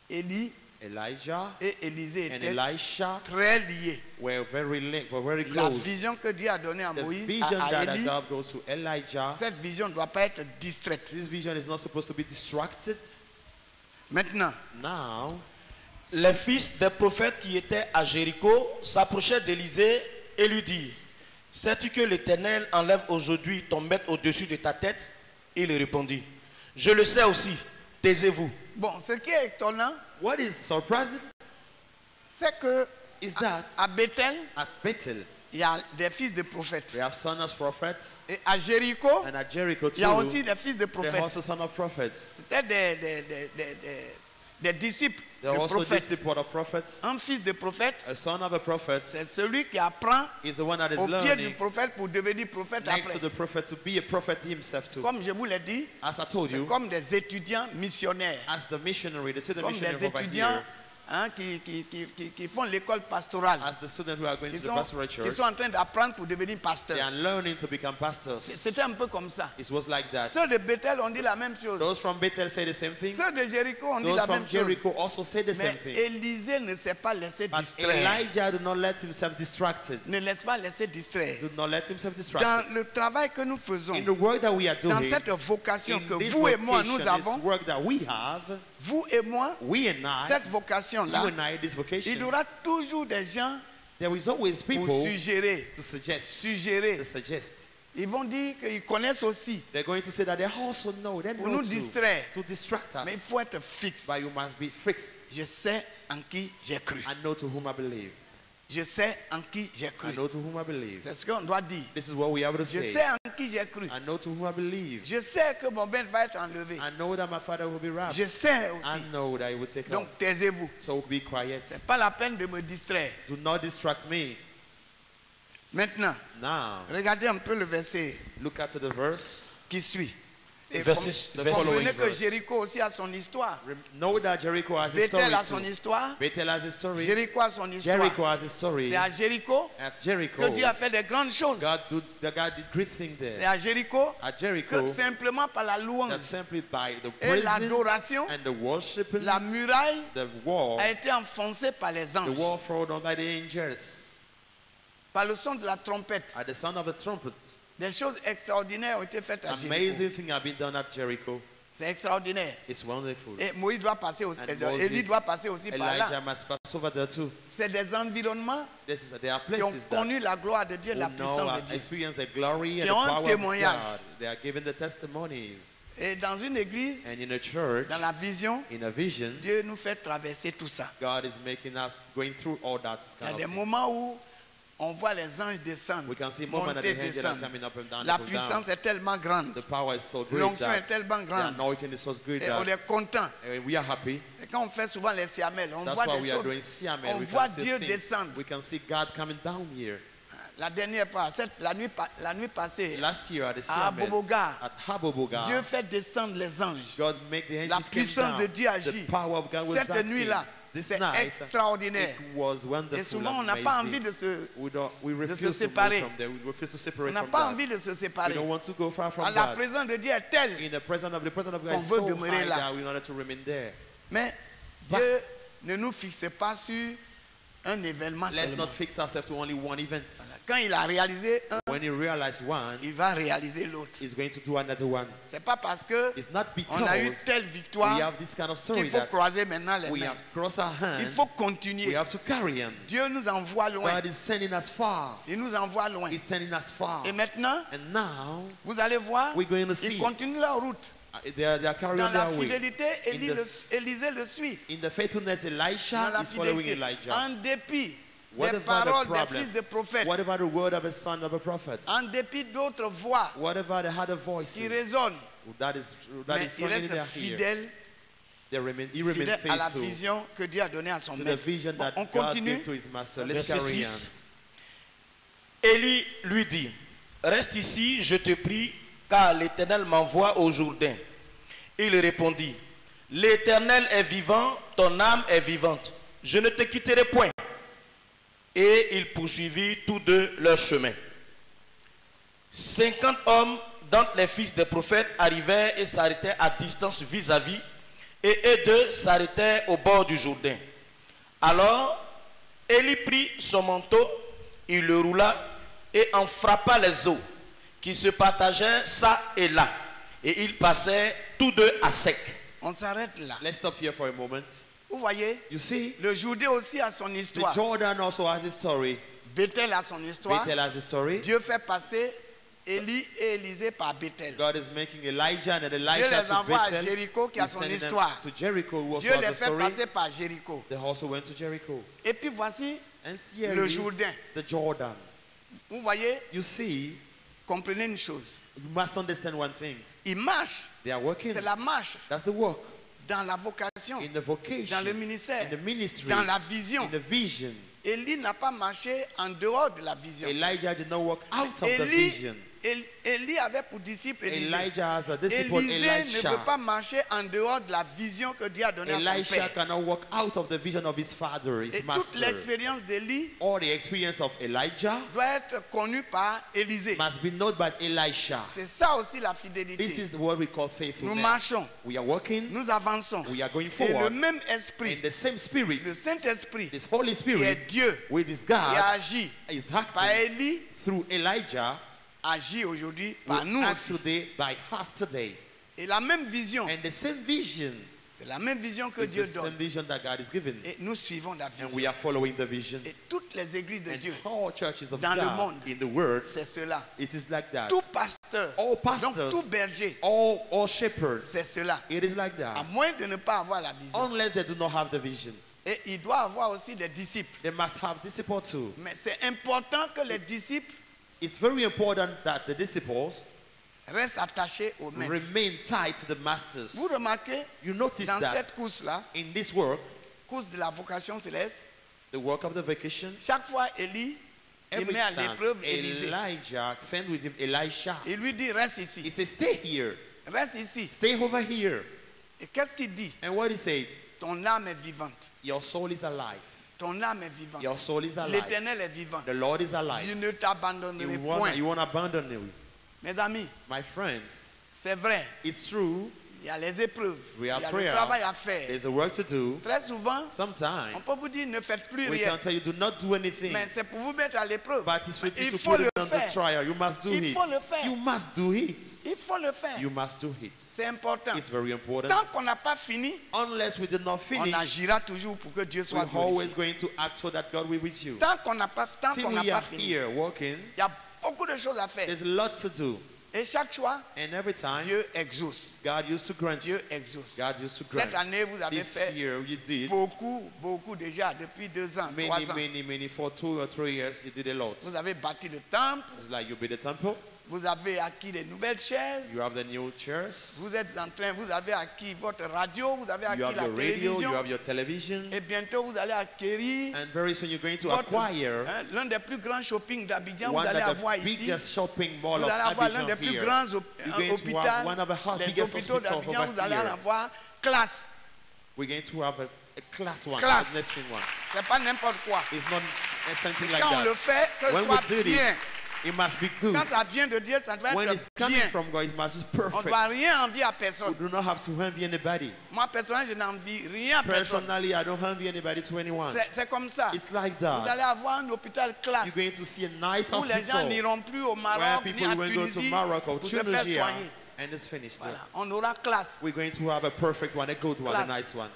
Élie Elijah et Élisée and étaient Elisha très liés. were very La close. vision que Dieu a donnée à The Moïse, vision à that Élie, God goes to Elijah, cette vision ne doit pas être distraite. this vision is not supposed to be distracted. Maintenant, Now, Les fils des prophètes qui étaient à Jéricho s'approchèrent d'Élisée et lui dirent: sais-tu que l'Éternel enlève aujourd'hui ton maître au-dessus de ta tête? Il répondit: je le sais aussi, taisez-vous. bon, ce qui est étonnant, what is surprising c'est que is that à Bethel, at Bethel, il y a des fils de prophètes. we have sons of prophets, Et à Jéricho, and at Jericho il y a too, aussi des fils de there are prophètes. also sons of prophets. C'était des disciples There are de also prophètes. disciples of prophets. Un fils de prophète, A son of a prophet c'est celui qui apprend is the one that is au pied du learning prophète pour devenir prophète next après. to the prophet to be a prophet himself too. Comme je vous l'ai dit, As I told c'est you, comme des étudiants missionnaires, as the missionary, the student comme missionary des over étudiants here, hein, qui font l'école pastorale, as the students who are going qui to the sont, pastoral qui church, sont en train d'apprendre pour devenir they pasteur. are learning to become pastors. C'était un peu comme ça. It was like that. Ceux de Bethel ont dit la même chose. Those from Bethel say the same thing. Ceux de Jéricho ont dit Those la from même chose. Jericho also say the Mais same thing. Élisée ne s'est pas laissé But distraire. Elijah did not let himself distracted. Ne laisse pas laisser distraire. Did not let himself Dans distracted. le travail que nous faisons, In the work that we are dans doing, cette vocation in que this vous et moi nous vocation, avons, this work that we have, vous et moi, we and I, cette vocation-là, you and I, this il y vocation, aura toujours des gens there is always pour people suggérer. to suggest. Ils vont dire qu'ils connaissent aussi They're going to say that they also know, they pour know nous distraire. to distract Mais il us. faut être fixe. But you must be fixed. Je sais en qui j'ai cru. I know to whom I believe. Je sais en qui j'ai I cru. know to whom I believe. C'est ce qu'on doit dire. This is what we have to Je say. sais en qui j'ai cru. I know to whom I believe. Je sais que mon bête va être enlevé. I know that my father will be wrapped. Je sais I aussi. know that he will take Donc off. taisez-vous. So be quiet. C'est pas la peine de me distraire. Do not distract me. Maintenant, Now, regardez un peu le verset look at the verse. qui suit. Et Verset- comprenez verse. que Jéricho aussi a son histoire. Know that Jericho has a story Bethel a son too. histoire. Bethel has a story. Jéricho a son histoire. Jericho has a story. C'est à Jéricho At que Jericho, Dieu a fait des grandes choses. God did great things C'est there. à Jéricho At que Jericho, simplement par la that louange simply by the et praising l'adoration, and the worship, la muraille the wall, a été enfoncée par les the anges. wall thrown down by the angels. Par le son de la trompette. At the sound of the trumpet, Des choses extraordinaires ont été faites à Jéricho. amazing things have been done at Jericho. C'est extraordinaire. It's wonderful. Et Moïse doit passer aussi, And Élie Moses, doit passer aussi par Elijah là. must pass over there too. C'est des environnements There are qui ont places that connu la gloire de Dieu, la who know, puissance de Dieu. experience the glory and Qui the ont un power of témoignage. God. They are giving the testimonies. Et dans une église, And in a church, dans la vision, in a vision, Dieu nous fait traverser tout ça. God is making us going through all that Il y a kind des of thing. moments où on voit les anges descendre, We can see moments that monter, the angels are descendre. coming up and down. La up and puissance down. est tellement grande. The power is so great L'onction est that tellement the grande. anointing is so great Et on that est content. we are happy. Et quand on fait souvent les siamels, on That's voit why des we are choses. doing Siamel. On We voit can see Dieu things. descendre. We can see God coming down here. La dernière fois, la nuit passée, Last year at the à Siamel, Boboga, at Haboboga, Dieu fait descendre les anges. God make the La angels come puissance down. de Dieu agit. The power of God was Cette acting. nuit-là, This c'est night, extraordinaire. it was wonderful. Et souvent, on n'a amazing. pas envie de se, We refuse to séparer. go from there. We refuse to on separate n'a from pas that. envie de se We séparer. don't want to go far from Ah, la God. présence de Dieu est telle. In the presence of God qu'on is veut so demeurer high là. that we wanted to remain there. Mais Dieu ne nous fixe pas sur un événement Let's seulement. not fix ourselves to only one event. Quand il a réalisé un, When you realize one, il va réaliser l'autre. he's going to do another one. C'est pas parce que It's not on a eu because telle we victoire have this kind of qu'il story faut that croiser maintenant les we mains. have crossed our Il hands. faut We continuer. have to carry on. Dieu nous envoie loin. God is sending us far. Il nous envoie loin. He's sending us far. Et maintenant, And now, vous allez voir, we're going to see. ils continuent leur route. They are carrying Dans on la their way. fidélité, Élisée le suit. In the faithfulness, Dans Elisha la is following fidélité, Elijah. en dépit des Whatever paroles the des problem, fils de prophètes, whatever the word of a son of a prophet, en dépit d'autres voix whatever the other qui voices résonnent, that is mais il sounding in reste their ear, fidèle, he remains fidèle à la faithful vision que Dieu a donnée à son to the maître. vision Bon, that on God continue. gave to his master. Let's Verset carry 6. on. Élie lui dit: reste ici, je te prie, car l'Éternel m'envoie au Jourdain. Il répondit, l'Éternel est vivant, ton âme est vivante. Je ne te quitterai point. Et ils poursuivirent tous deux leur chemin. 50 hommes d'entre les fils des prophètes arrivèrent et s'arrêtèrent à distance vis-à-vis, et eux deux s'arrêtèrent au bord du Jourdain. Alors, Élie prit son manteau, il le roula et en frappa les eaux, qui se partagèrent ça et là, et ils passèrent tous deux à sec. On s'arrête là. Let's stop here for a moment. Vous voyez, You see, le Jourdain aussi a son the histoire. Jordan also has a story. Bethel a son histoire. Bethel has a story. Dieu fait passer Élie et Élisée par Bethel. God is making Elijah and then Dieu Elisha les to envoie à Bethel. Jéricho qui a He's son sending them histoire. to Jericho, who also Dieu has les a fait story. passer par Jéricho. They also went to Jericho. Et puis voici And here le is Jourdain. the Jordan. Vous voyez, You see, comprenez une chose. you must understand one thing. Ils marchent. They are working. C'est la marche That's the work. dans la vocation, In the vocation. dans le ministère, In the ministry. dans la vision. In the vision. Élie n'a pas marché en dehors de la vision. Elijah did not walk out of the Élie, vision. Élie avait pour disciple Élisée. Elijah has a disciple, Élisée ne Elisha. peut pas marcher en dehors de la vision que Dieu a donnée à son Elisha père. cannot walk out of the vision of his father, his Et toute master. l'expérience d'Élie All the experience of Elijah doit être connue par Élisée. must be known by Elisha. C'est ça aussi la This fidélité. is what we call Nous faithfulness. marchons, We are working nous avançons. We are going Et le forward même esprit, in the same spirit. le Saint-Esprit, This Holy qui Spirit est Dieu, with his qui God agit is par acting Élie, through Elijah agit aujourd'hui par will nous act aussi. today by us today. Et la même vision, And the same vision c'est la même vision que is Dieu the same donne. vision that God is given. Et nous suivons la And we vision. are following the vision. Et toutes les églises de And Dieu, all churches of dans le God monde, in the world, c'est cela. it is like that. Tout pasteur, All pastors, donc tout berger, all shepherds, c'est cela. it is like À that. moins de ne pas avoir la vision. Unless they do not have the vision. Et il doit avoir aussi des disciples. They must have disciples too. Mais c'est important que les disciples It's very important that the disciples restent attachés au maître. remain tied to the masters. Vous remarquez, You notice dans that cette course-là, in this work, course de la vocation céleste, the work of the vacation, chaque fois Élie, il every met à time l'épreuve Élisée. Elijah sent with him Elisha. Il lui dit, reste He ici, says, stay here, reste ici. stay over here. Et qu'est-ce qu'il dit? And what he said, Ton âme est vivante. your soul is alive. Ton âme est vivante. Your soul is alive. L'éternel est vivant. The Lord is Je alive. ne t'abandonnerai point. You won't abandon me. Mes amis, My friends, c'est vrai, it's true. il y a les épreuves, il We y have a le prayer. travail à faire. There's a work to do. Très souvent, on Sometimes peut vous dire ne faites plus we rien. can tell you do not do anything. Mais c'est pour vous mettre à l'épreuve. But it's for you Il to faut put le it on the faire. trial. You must do Il it. faut le faire. You must do it. Il faut le faire. You must do it. C'est important. It's very important. Tant qu'on n'a pas fini, Unless we did not on finish, agira toujours pour que Dieu soit we're always glorifié. going to act so that God will with you. Tant qu'on n'a pas, Till we pas are fini, here working, il y a beaucoup de choses à faire. there's a lot to do. Et chaque fois, And every time, Dieu exauce. God used to grant. Dieu exauce. God used to Cette grant. année, vous avez This fait year you did beaucoup déjà, depuis 2 ans, 3 ans. many for 2 or 3 years. You did a lot. Vous avez bâti le temple, It's like you build a temple. vous avez acquis de nouvelles chaises, You have the new chairs. vous êtes en train, vous avez acquis votre radio, vous avez You acquis have la your radio. You télévision, have your television. et bientôt vous allez acquérir And very soon you're going to votre- acquire l'un des plus grands shopping d'Abidjan, vous one allez of avoir the ici. biggest shopping mall Vous of allez avoir l'un Abidjan des plus here. grands You're going to hôpitaux, have one of the les biggest hôpitaux hospitals d'Abidjan, vous over allez en here. avoir classe. We're going to have a class one, Class. a nesting one. C'est pas n'importe quoi. It's not something like Quand on le that. fait, que ce When soit we did bien. it, it must be good. Quand ça vient de Dieu, ça doit When être it's coming bien. from God, it must be On ne perfect. doit rien envier à We personne. do not have to envy anybody. Moi, personnellement, je n'envie rien à personne. Personally, I don't envy anybody to anyone. C'est comme ça. It's like Vous allez that. avoir un hôpital classe You're going to see a nice où les gens hospital n'iront plus au where Maroc ni people à will go to Tunisie Morocco, pour se faire Tunisia, soigner. and it's finished. Voilà. On aura classe. We're going to have a perfect one, a good one, a Class. nice one.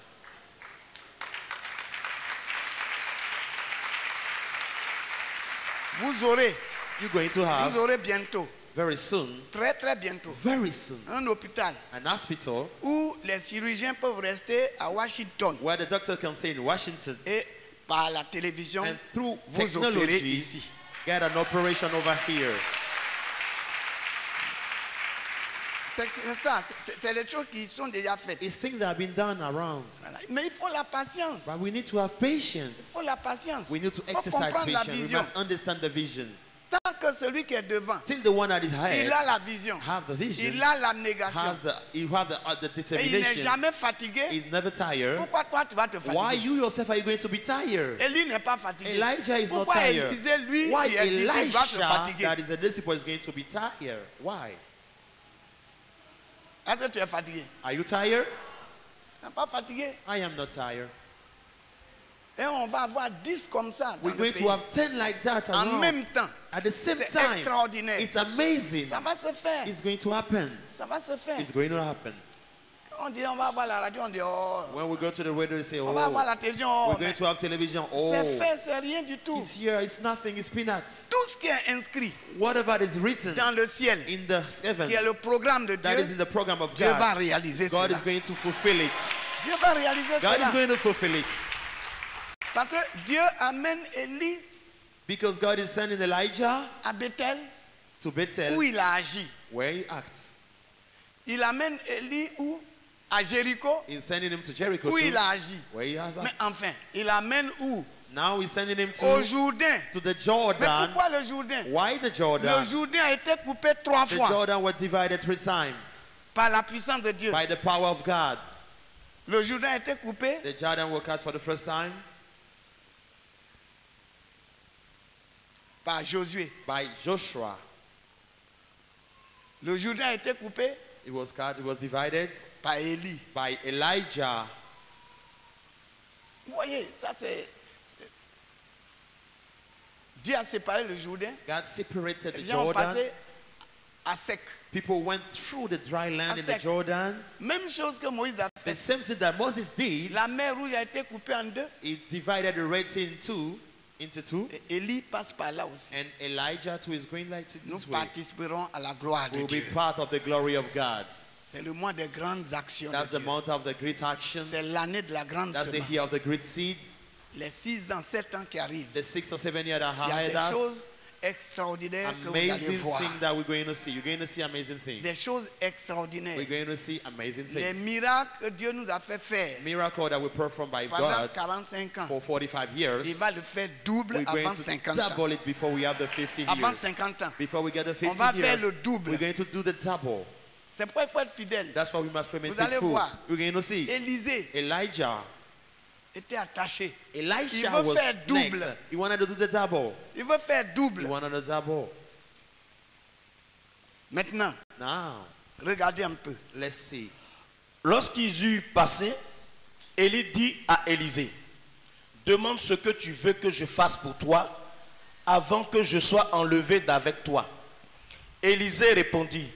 Vous aurez You're going to have bientôt, very soon, très bientôt, very soon, un hôpital an hospital où les chirurgiens peuvent rester à Washington where the doctor can stay in Washington et par la télévision and through vous opérez technology ici. get an operation over here. C'est ça, c'est les choses qui sont déjà faites. It's things that have been done around. Voilà. Mais il faut la patience. But we need to have Il patience. faut la patience. We need to Il faut exercise comprendre la patience. We vision. must understand the vision. Tant que celui qui est devant, till the one that is il ahead a la vision, have the vision, il a l'abnégation, you have the et il n'est determination, jamais fatigué. he's never tired. Pourquoi toi tu vas te Why fatiguer? you yourself are you going to be tired? Élie n'est pas fatigué. Elijah is not Pourquoi tired. Élisée, lui, Why qui est disciple, va se Elisha, fatiguer? that is a disciple, is going to be tired? Why? Est-ce que tu es fatigué? Are you tired? Tu n'es pas fatigué. I am not tired. Et on va avoir 10 comme ça dans We're le going pays. to have 10 like that En around. même temps. At the same C'est time, extraordinaire. it's amazing. Ça va se faire. It's going to happen. Ça va se faire. It's going to happen. Quand on dit on va avoir la radio, on dit oh. When we go to the radio, they say, On va avoir oh, la télévision. Oh. we're going to have television. Oh, C'est fait, c'est rien du tout. it's here, it's nothing, it's peanuts. Tout ce qui est inscrit Whatever is written dans le ciel, in the heaven, qui est le programme de that is Dieu, in the program of Dieu va God, réaliser God cela. is going to fulfill it. Dieu va réaliser God is cela. going to fulfill it. Parce que Dieu amène Élie Because God is sending Elijah à Bethel to Bethel, où il a agi. where he acts. Il amène Élie où? À Jéricho He's sending him to Jericho, où too, il a agi. where he has Mais acted. enfin, il amène où? Now he's sending him Au to Jourdain. the Mais Jordan. pourquoi le Jourdain? Why the Le Jordan? Jourdain a été coupé 3 The fois Jordan was divided 3 times par la puissance de Dieu. by the power of God. Le Jourdain a été coupé The Jordan was cut for the first time par Josué. by Joshua. Le Jourdain a été coupé It was cut, it was divided par Élie. by Elijah. Vous voyez, ça c'est... Dieu a séparé le Jourdain. God separated the Les gens ont Jordan. passé à sec. People went through the dry land in the sec. Jordan. Même chose que Moïse a The fait. same thing that Moses did. La mer rouge a été coupée en deux. He divided the Red Sea into two. Et Élie passe par là aussi. And Elijah too is going like Nous this way. participerons à la gloire de Will be Dieu. part of the glory of God. C'est le mois des grandes actions That's de the Dieu. month of the great actions. C'est l'année de la grande That's the year of semence. the great seeds. Les 6 ans, 7 ans qui arrivent. The 6 or 7 years that Il y a ahead des us. choses extraordinaires que vous allez Amazing voir. things that we're going to see. You're going to see amazing things. Des choses extraordinaires. We're going to see amazing Les things. miracles que Dieu nous a fait faire Miracle that we perform by pendant God 45 ans. for 45 years. Il va le faire double We're going avant to 50 ans. double it before we have the 50 Avant years. 50 ans. Before we get the On 50 va faire years, le double. we're going to do the double. C'est pourquoi il faut être fidèle. That's why we must remain Vous allez faithful. voir. We're going to see Élisée Elijah. était attaché. Elisha Il veut was faire double. next. He wanted to do the double. Il veut faire He double. wanted the double. Maintenant, Now, regardez un peu. let's see. Lorsqu'ils eurent passé, Élie dit à Élisée, demande ce que tu veux que je fasse pour toi avant que je sois enlevé d'avec toi. Élisée répondit,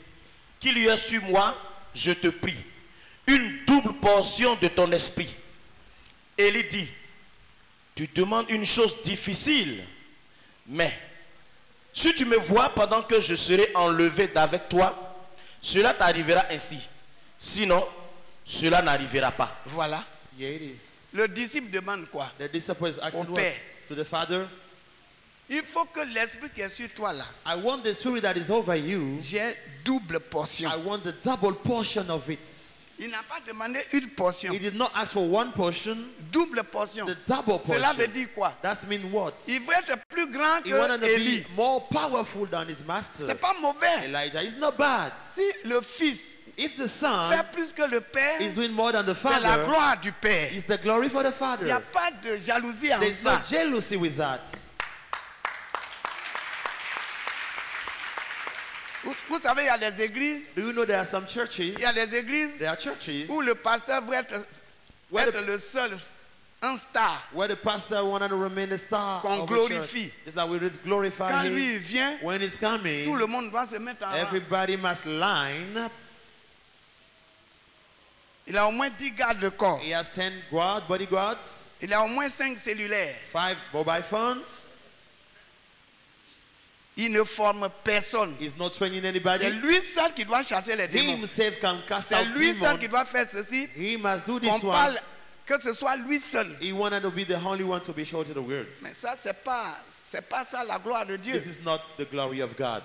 qu'il y ait sur moi, je te prie, une double portion de ton esprit. Élie dit, tu demandes une chose difficile, mais si tu me vois pendant que je serai enlevé d'avec toi, cela t'arrivera ainsi. Sinon, cela n'arrivera pas. Voilà. Here it is. Le disciple demande quoi? The disciple is asking Au what? Père. To the Father. Il faut que l'esprit qui est sur toi là, I want the spirit that is over you. j'ai double portion. I want the double portion of it. Il n'a pas demandé une portion. He did not ask for one portion, Double portion. the double portion. Cela veut dire quoi? That means what? Il veut être plus grand He wanted que to Élie. be more powerful than his master. C'est pas mauvais. Elijah is not bad. Si le fils If the son fait plus que le père, is doing more than the c'est la father, gloire du père. it's the glory for the Il n'y a father. pas de jalousie en There's no ça. jealousy with that. Vous savez, il y a des églises, Do you know there are some churches? il y a des églises There are churches où le pasteur veut être le seul, un star. where the pastor wanted to remain the star Qu'on of the glorifie. church. It's like we would glorify Quand him. lui il vient, When it's coming, tout le monde doit se mettre en rang. everybody must line up. Il a au moins 10 gardes de corps. He has 10 bodyguards, Il a au moins 5 cellulaires. 5 mobile phones. Il ne forme personne. He's not training C'est anybody. lui seul qui doit chasser les He démons. himself can cast C'est out lui seul qui demons. doit faire ceci. He must do Qu'on this one. parle, que ce soit lui seul. He wanted to be the only one to be shown to the world. Mais ça, c'est pas ça la gloire de Dieu. This is not the glory of God.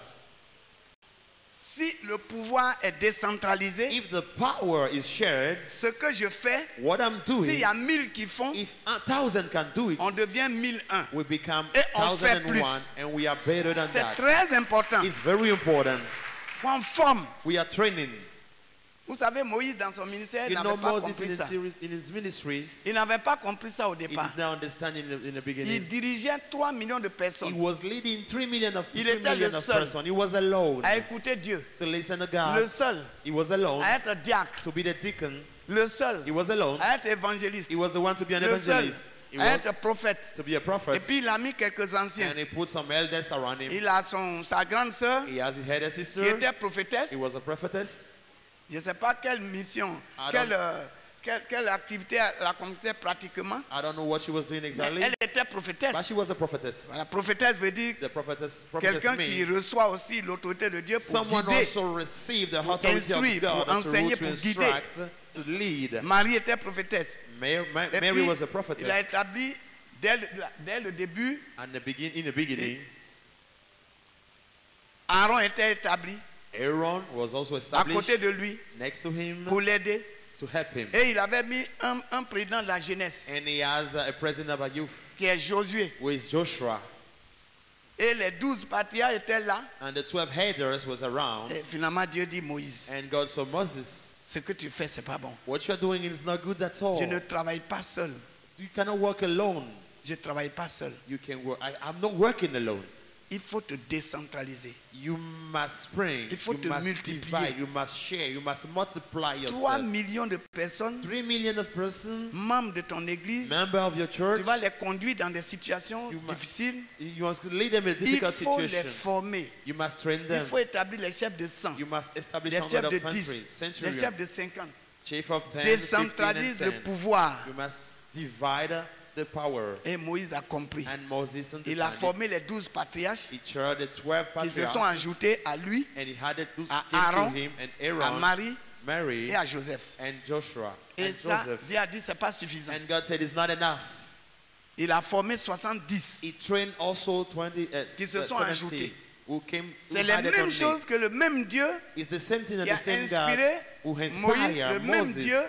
Si le pouvoir est décentralisé, If the power is shared, ce que je fais, what I'm s'il doing, y a 1000 qui font, if 1,000 can do it, on devient 1001. we become Et on fait 1,001 plus. and we are better than C'est that. très important. It's very important. On forme. We are training. Vous savez, Moïse, dans son ministère, You know, n'avait pas Moses compris ça. in his ministries, Il n'avait pas compris ça au he départ. did not understand in the beginning. Il dirigeait 3 millions de He personnes was leading 3 million of, Il 3 était le million of seul persons. He was alone à écouter Dieu. to listen to Le God. seul He was alone à être diacre. to be the deacon. Le seul He was alone. à être évangéliste. He was the one to be an Le seul evangelist. He à was être prophète. to be a Et prophet. puis il a mis quelques anciens. And he put some elders around him. Il a sa grande sœur He had a qui sister. était prophétesse. He was a prophetess. Je ne sais pas quelle mission, quelle activité elle accomplissait pratiquement. I don't know what she was doing Mais exactly, elle était prophétesse. but she was a prophetess. La prophétesse veut dire The prophetess quelqu'un qui means reçoit aussi l'autorité de Dieu pour someone guider. also received the authority instruire, of God pour enseigner, to pour guider. instruct, to lead. Marie était prophétesse. Mary Et puis, was a il a prophetess. établi dès le début, And in the beginning, Aaron était établi Aaron was also à established côté de lui next to him pour l'aider. to help him. Et il avait mis un président de la jeunesse And he has a president of a youth, qui est Josué. who is Joshua. Et les 12 patriarches étaient là. And the 12 headers was around. Et finalement, Dieu dit Moïse, And God saw Moses, ce que tu fais, c'est pas bon. what you're doing is not good at all. Je ne travaille pas seul. You cannot work alone. Je ne travaille pas seul. You can work. I'm not working alone. Il faut te décentraliser. You must spring. Il faut You te must multiplier. divide. You must share. You must multiply 3 yourself. millions de personnes, 3 million of persons, membres de ton église, member of your church. tu vas les conduire dans des situations You must- difficiles. You must lead them in a Il difficult faut les situation. former. You must train Il them. faut établir les chefs de 100, You must establish les 100 chefs of de countries, 10, les centurion, chefs de 50. chief of 10, 15 Décentralise and le 10. pouvoir. You must divide the power. Et Moïse a compris. And Moses Il a understood it. formé les 12 patriarches He chose the 12 qui se sont patriarchs, ajoutés à lui, and he had it those à came to Aaron, him, and à Aaron, Marie Mary, et à Joseph. and Joshua, Et and ça, Joseph. Dieu a dit c'est pas suffisant. And God said it's not enough. Il a formé 70. He trained also 20, Qui se sont 70 ajoutés. who came. C'est who les added on mêmes me. choses que le même Dieu It's the same thing that qui a the same God inspiré who Moïse, inspired le même Moses. Dieu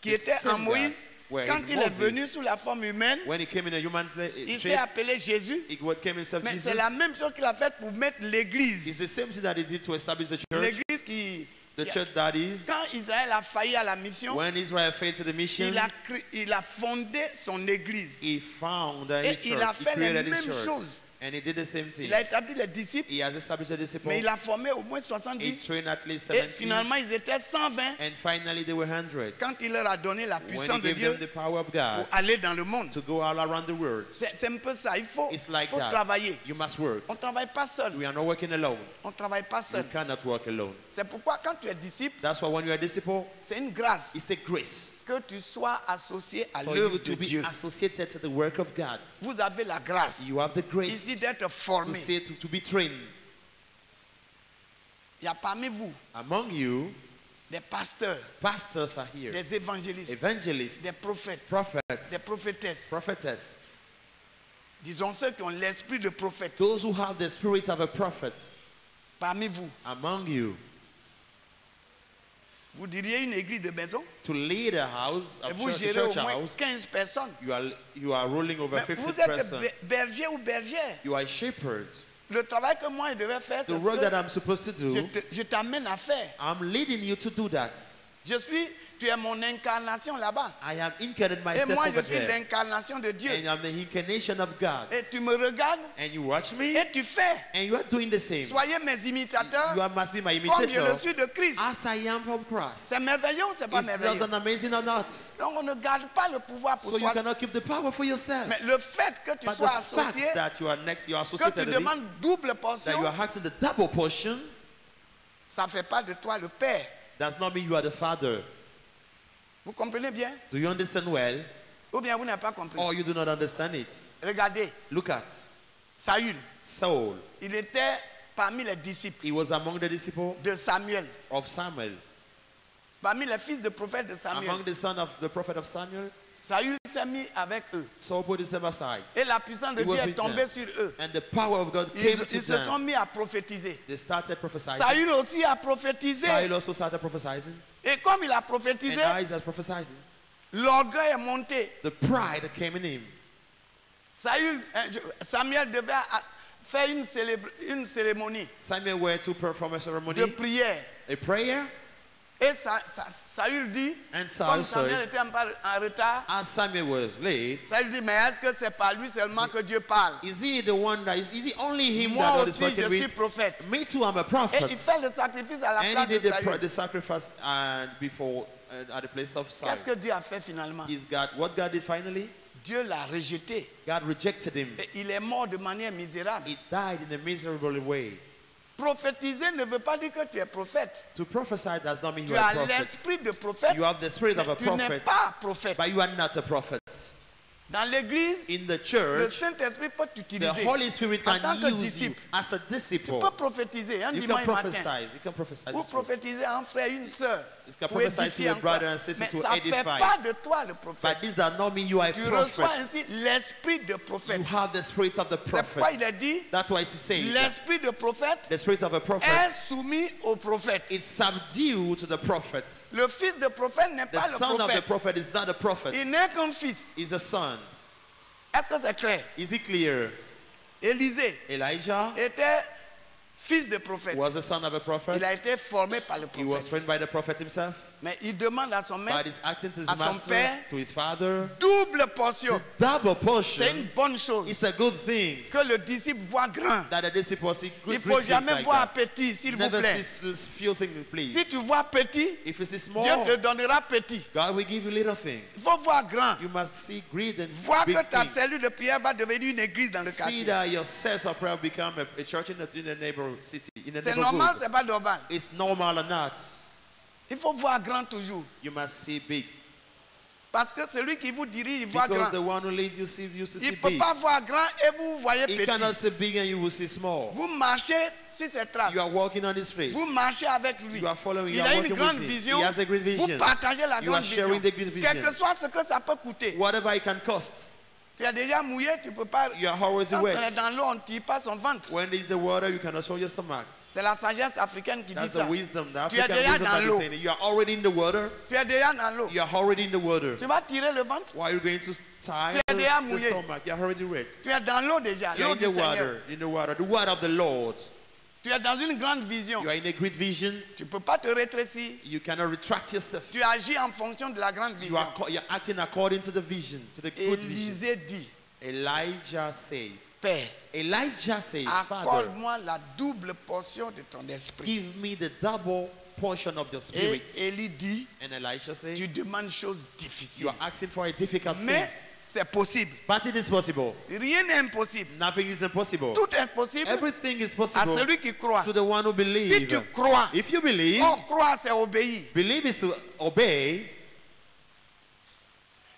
qui the était en same Moïse. God were Quand in il est Moses. venu sous la forme humaine, When he came in a human il s'est shape, appelé Jésus. he came himself Mais Jesus. c'est la même chose qu'il a faite pour mettre It's l'église. the same thing that he did to establish the church. L'église qui... The church that is, Quand Israël a failli à la mission, when Israel failed to the mission, il a fondé son église. he found Et his il church. a He fait les created his mêmes church. choses. And he did the same thing. Il a établi les disciples, He has established the disciples. mais il a formé au moins He 70. trained at least Et 70. finalement, ils étaient 120 And finally, they were hundreds. quand il leur a donné la When he puissance de gave Dieu them the power of God pour aller dans le monde. to go all around the world. C'est un peu ça. Il faut It's like that. travailler. You must work. On ne travaille pas seul. We are not working alone. On ne travaille pas You seul. cannot work alone. C'est pourquoi quand tu es disciple, That's why when you are a disciple, c'est une grâce it's a grace que tu sois associé à for l'œuvre you de to be Dieu. associated to the work of God. Vous avez la grâce You have the grace ici d'être to formé. say to be trained. Il y a parmi vous Among you, des pasteurs, pastors are here, des évangélistes, evangelists, des prophètes, des prophets, prophétesses. prophetess. Disons ceux qui ont l'esprit de prophète Those who have the spirit of a prophet parmi vous. among you. Vous diriez une église de maison To lead a house, et a vous church, gérez au church moins house, 15 personnes. you are ruling over Mais 50 vous êtes persons. berger ou bergère. You are a shepherd. Le travail que moi je devais faire, The c'est work ce that que I'm supposed to do, je t'amène à faire. I'm leading you to do that. Tu es mon incarnation là-bas. I have incarnated Et myself moi, over je suis there. l'incarnation de Dieu. And I'm the incarnation of God. Et tu me regardes And you watch me, et tu fais. and you are doing the same. Soyez mes imitateurs Must be my comme je le imitator, suis de Christ. as I am from Christ. C'est merveilleux ou c'est pas Is merveilleux? that amazing or not? Donc on ne garde pas le pouvoir pour So you soi. cannot keep the power for yourself. Mais le fait que tu But sois the fact associé, that you are next, you are que tu associated with it, demandes double that you portion, are asking the double portion, ça ne fait pas de toi le Père. does not mean you are the father. Vous comprenez bien? Do you understand well? Ou bien vous n'avez pas compris? Or you do not understand it? Regardez, Look at Saül, Saul. il était parmi les disciples He was among the disciples de Samuel, of Samuel. parmi les fils de prophètes de Samuel. Among the son of the prophet of Samuel, Saül s'est mis avec eux. Saul put himself aside. Et la puissance de He Dieu was est with tombée them. sur eux. And the power of God came to Ils se sont them. mis à prophétiser. They started prophesying. Saül aussi a prophétisé. Saul also started prophesying. Et comme il a And prophétisé, now he's prophesying. l'orgueil est monté. The pride came in him. Samuel devait faire une cérémonie Samuel went to perform a de ceremony, prière. a prayer. Et Saül dit, And Saul comme Samuel said, était un peu en retard, as Samuel was late, Saül dit, mais est-ce que c'est par lui seulement que Dieu parle? is he the one that is it only him Moi that God is aussi, je working suis with? prophète. Me too, I'm a Et il prophet. fait le sacrifice à la And he place de did Saül. the sacrifice before at the place of Saul. Qu'est-ce que Dieu a fait finalement? Is God what God did finally? Dieu l'a rejeté. God rejected him. Et il est mort de manière misérable. He died in a miserable way. Prophétiser ne veut pas dire que tu es prophète. To prophesy does not mean Tu you are as a prophet. l'esprit de prophète, You have the spirit of a mais tu n'es prophet, pas prophète. but you are not a prophet. Dans l'église, In the le church, Saint-Esprit peut the t'utiliser Holy Spirit en can tant que use you disciple. as a Tu disciple. peux prophétiser un You can dimanche matin. prophesy. You can prophesy. Ou this way. prophétiser un frère, une sœur. You can Pour prophesy to édifier your encore. brother and sister Mais to ça ne fait edify. pas de toi le prophète. But this does not mean you are a Tu reçois prophet. ainsi l'esprit de prophète. You have the spirit of the C'est pourquoi prophet. il a dit, That's why it says l'esprit de prophète the spirit of a est prophet soumis au prophète. is subdued to the prophet. Le fils de prophète n'est The pas le son of the prophète. prophet is not a prophet. Il n'est qu'un fils. He's a son. Est-ce que c'est clair? Is it clear? Élisée Elijah était fils de prophète. was the son of a prophet. Il a été formé par le He was prophète. trained by the prophet himself. Mais il demande à son But maître he's asking to his à son master, père, to his father, double portion. double C'est portion. une bonne chose It's a good thing que le disciple voit grand. that the disciple see Il good ne faut great things jamais like voir that. petit, s'il vous Never plaît. see few things, please. Si tu vois petit, If you see Dieu small, te donnera petit. God will give you little things. Il faut voir grand. You must see great and Vois big que ta things. cellule de prière va devenir une église dans le See quartier. that your cells of prayer become a church in the neighborhood city, in the C'est normal, neighborhood. c'est pas normal. It's normal or not. Il faut voir grand toujours. You must see big. Parce que celui qui vous dirige, il voit Because grand. the one who leads you see, used to Il see ne peut big. pas voir grand et vous voyez He petit. cannot see big and you will see small. Vous marchez sur ses traces. You are walking on his face. Vous marchez avec lui. You are following, Il you a are une working grande with him. vision. He has a great Vous vision. partagez la You grande are sharing the great vision. vision. Quel que soit ce que ça peut coûter. Whatever it can cost. Tu es déjà mouillé, tu ne peux pas. You are always Quand on est wet. dans l'eau, on ne tire pas son ventre. When there's the water, you cannot show your stomach. C'est la sagesse africaine qui dit That's ça. the wisdom, the Tu es African déjà wisdom dans that is l'eau. saying it. You are already in the water. Tu es déjà dans l'eau. You are already in the water. Tu vas tirer le ventre. Why are you going to tie Tu es déjà the mouillé. stomach? You are already wet. Tu es dans l'eau déjà. You are L'eau in du the Seigneur. water, the word of the Lord. Tu es dans une grande vision. You are in a great vision. Tu ne peux pas te rétrécir. You cannot retract yourself. Tu agis en fonction de la grande You vision. are you're acting according to the vision, to the good vision. Élisée dit, Elijah says, Père, Elijah says, Father, accorde-moi la double portion de ton esprit. give me the double portion of your Et spirit. Élie dit, And Elisha says, tu demandes choses you difficiles. are asking for a difficult Mais thing. c'est possible. But it is possible. Rien n'est impossible. Nothing is impossible. Tout est possible Everything is à possible celui qui croit. to the one who Si believes. tu crois, If you believe, croire c'est obéir. believe is to obey.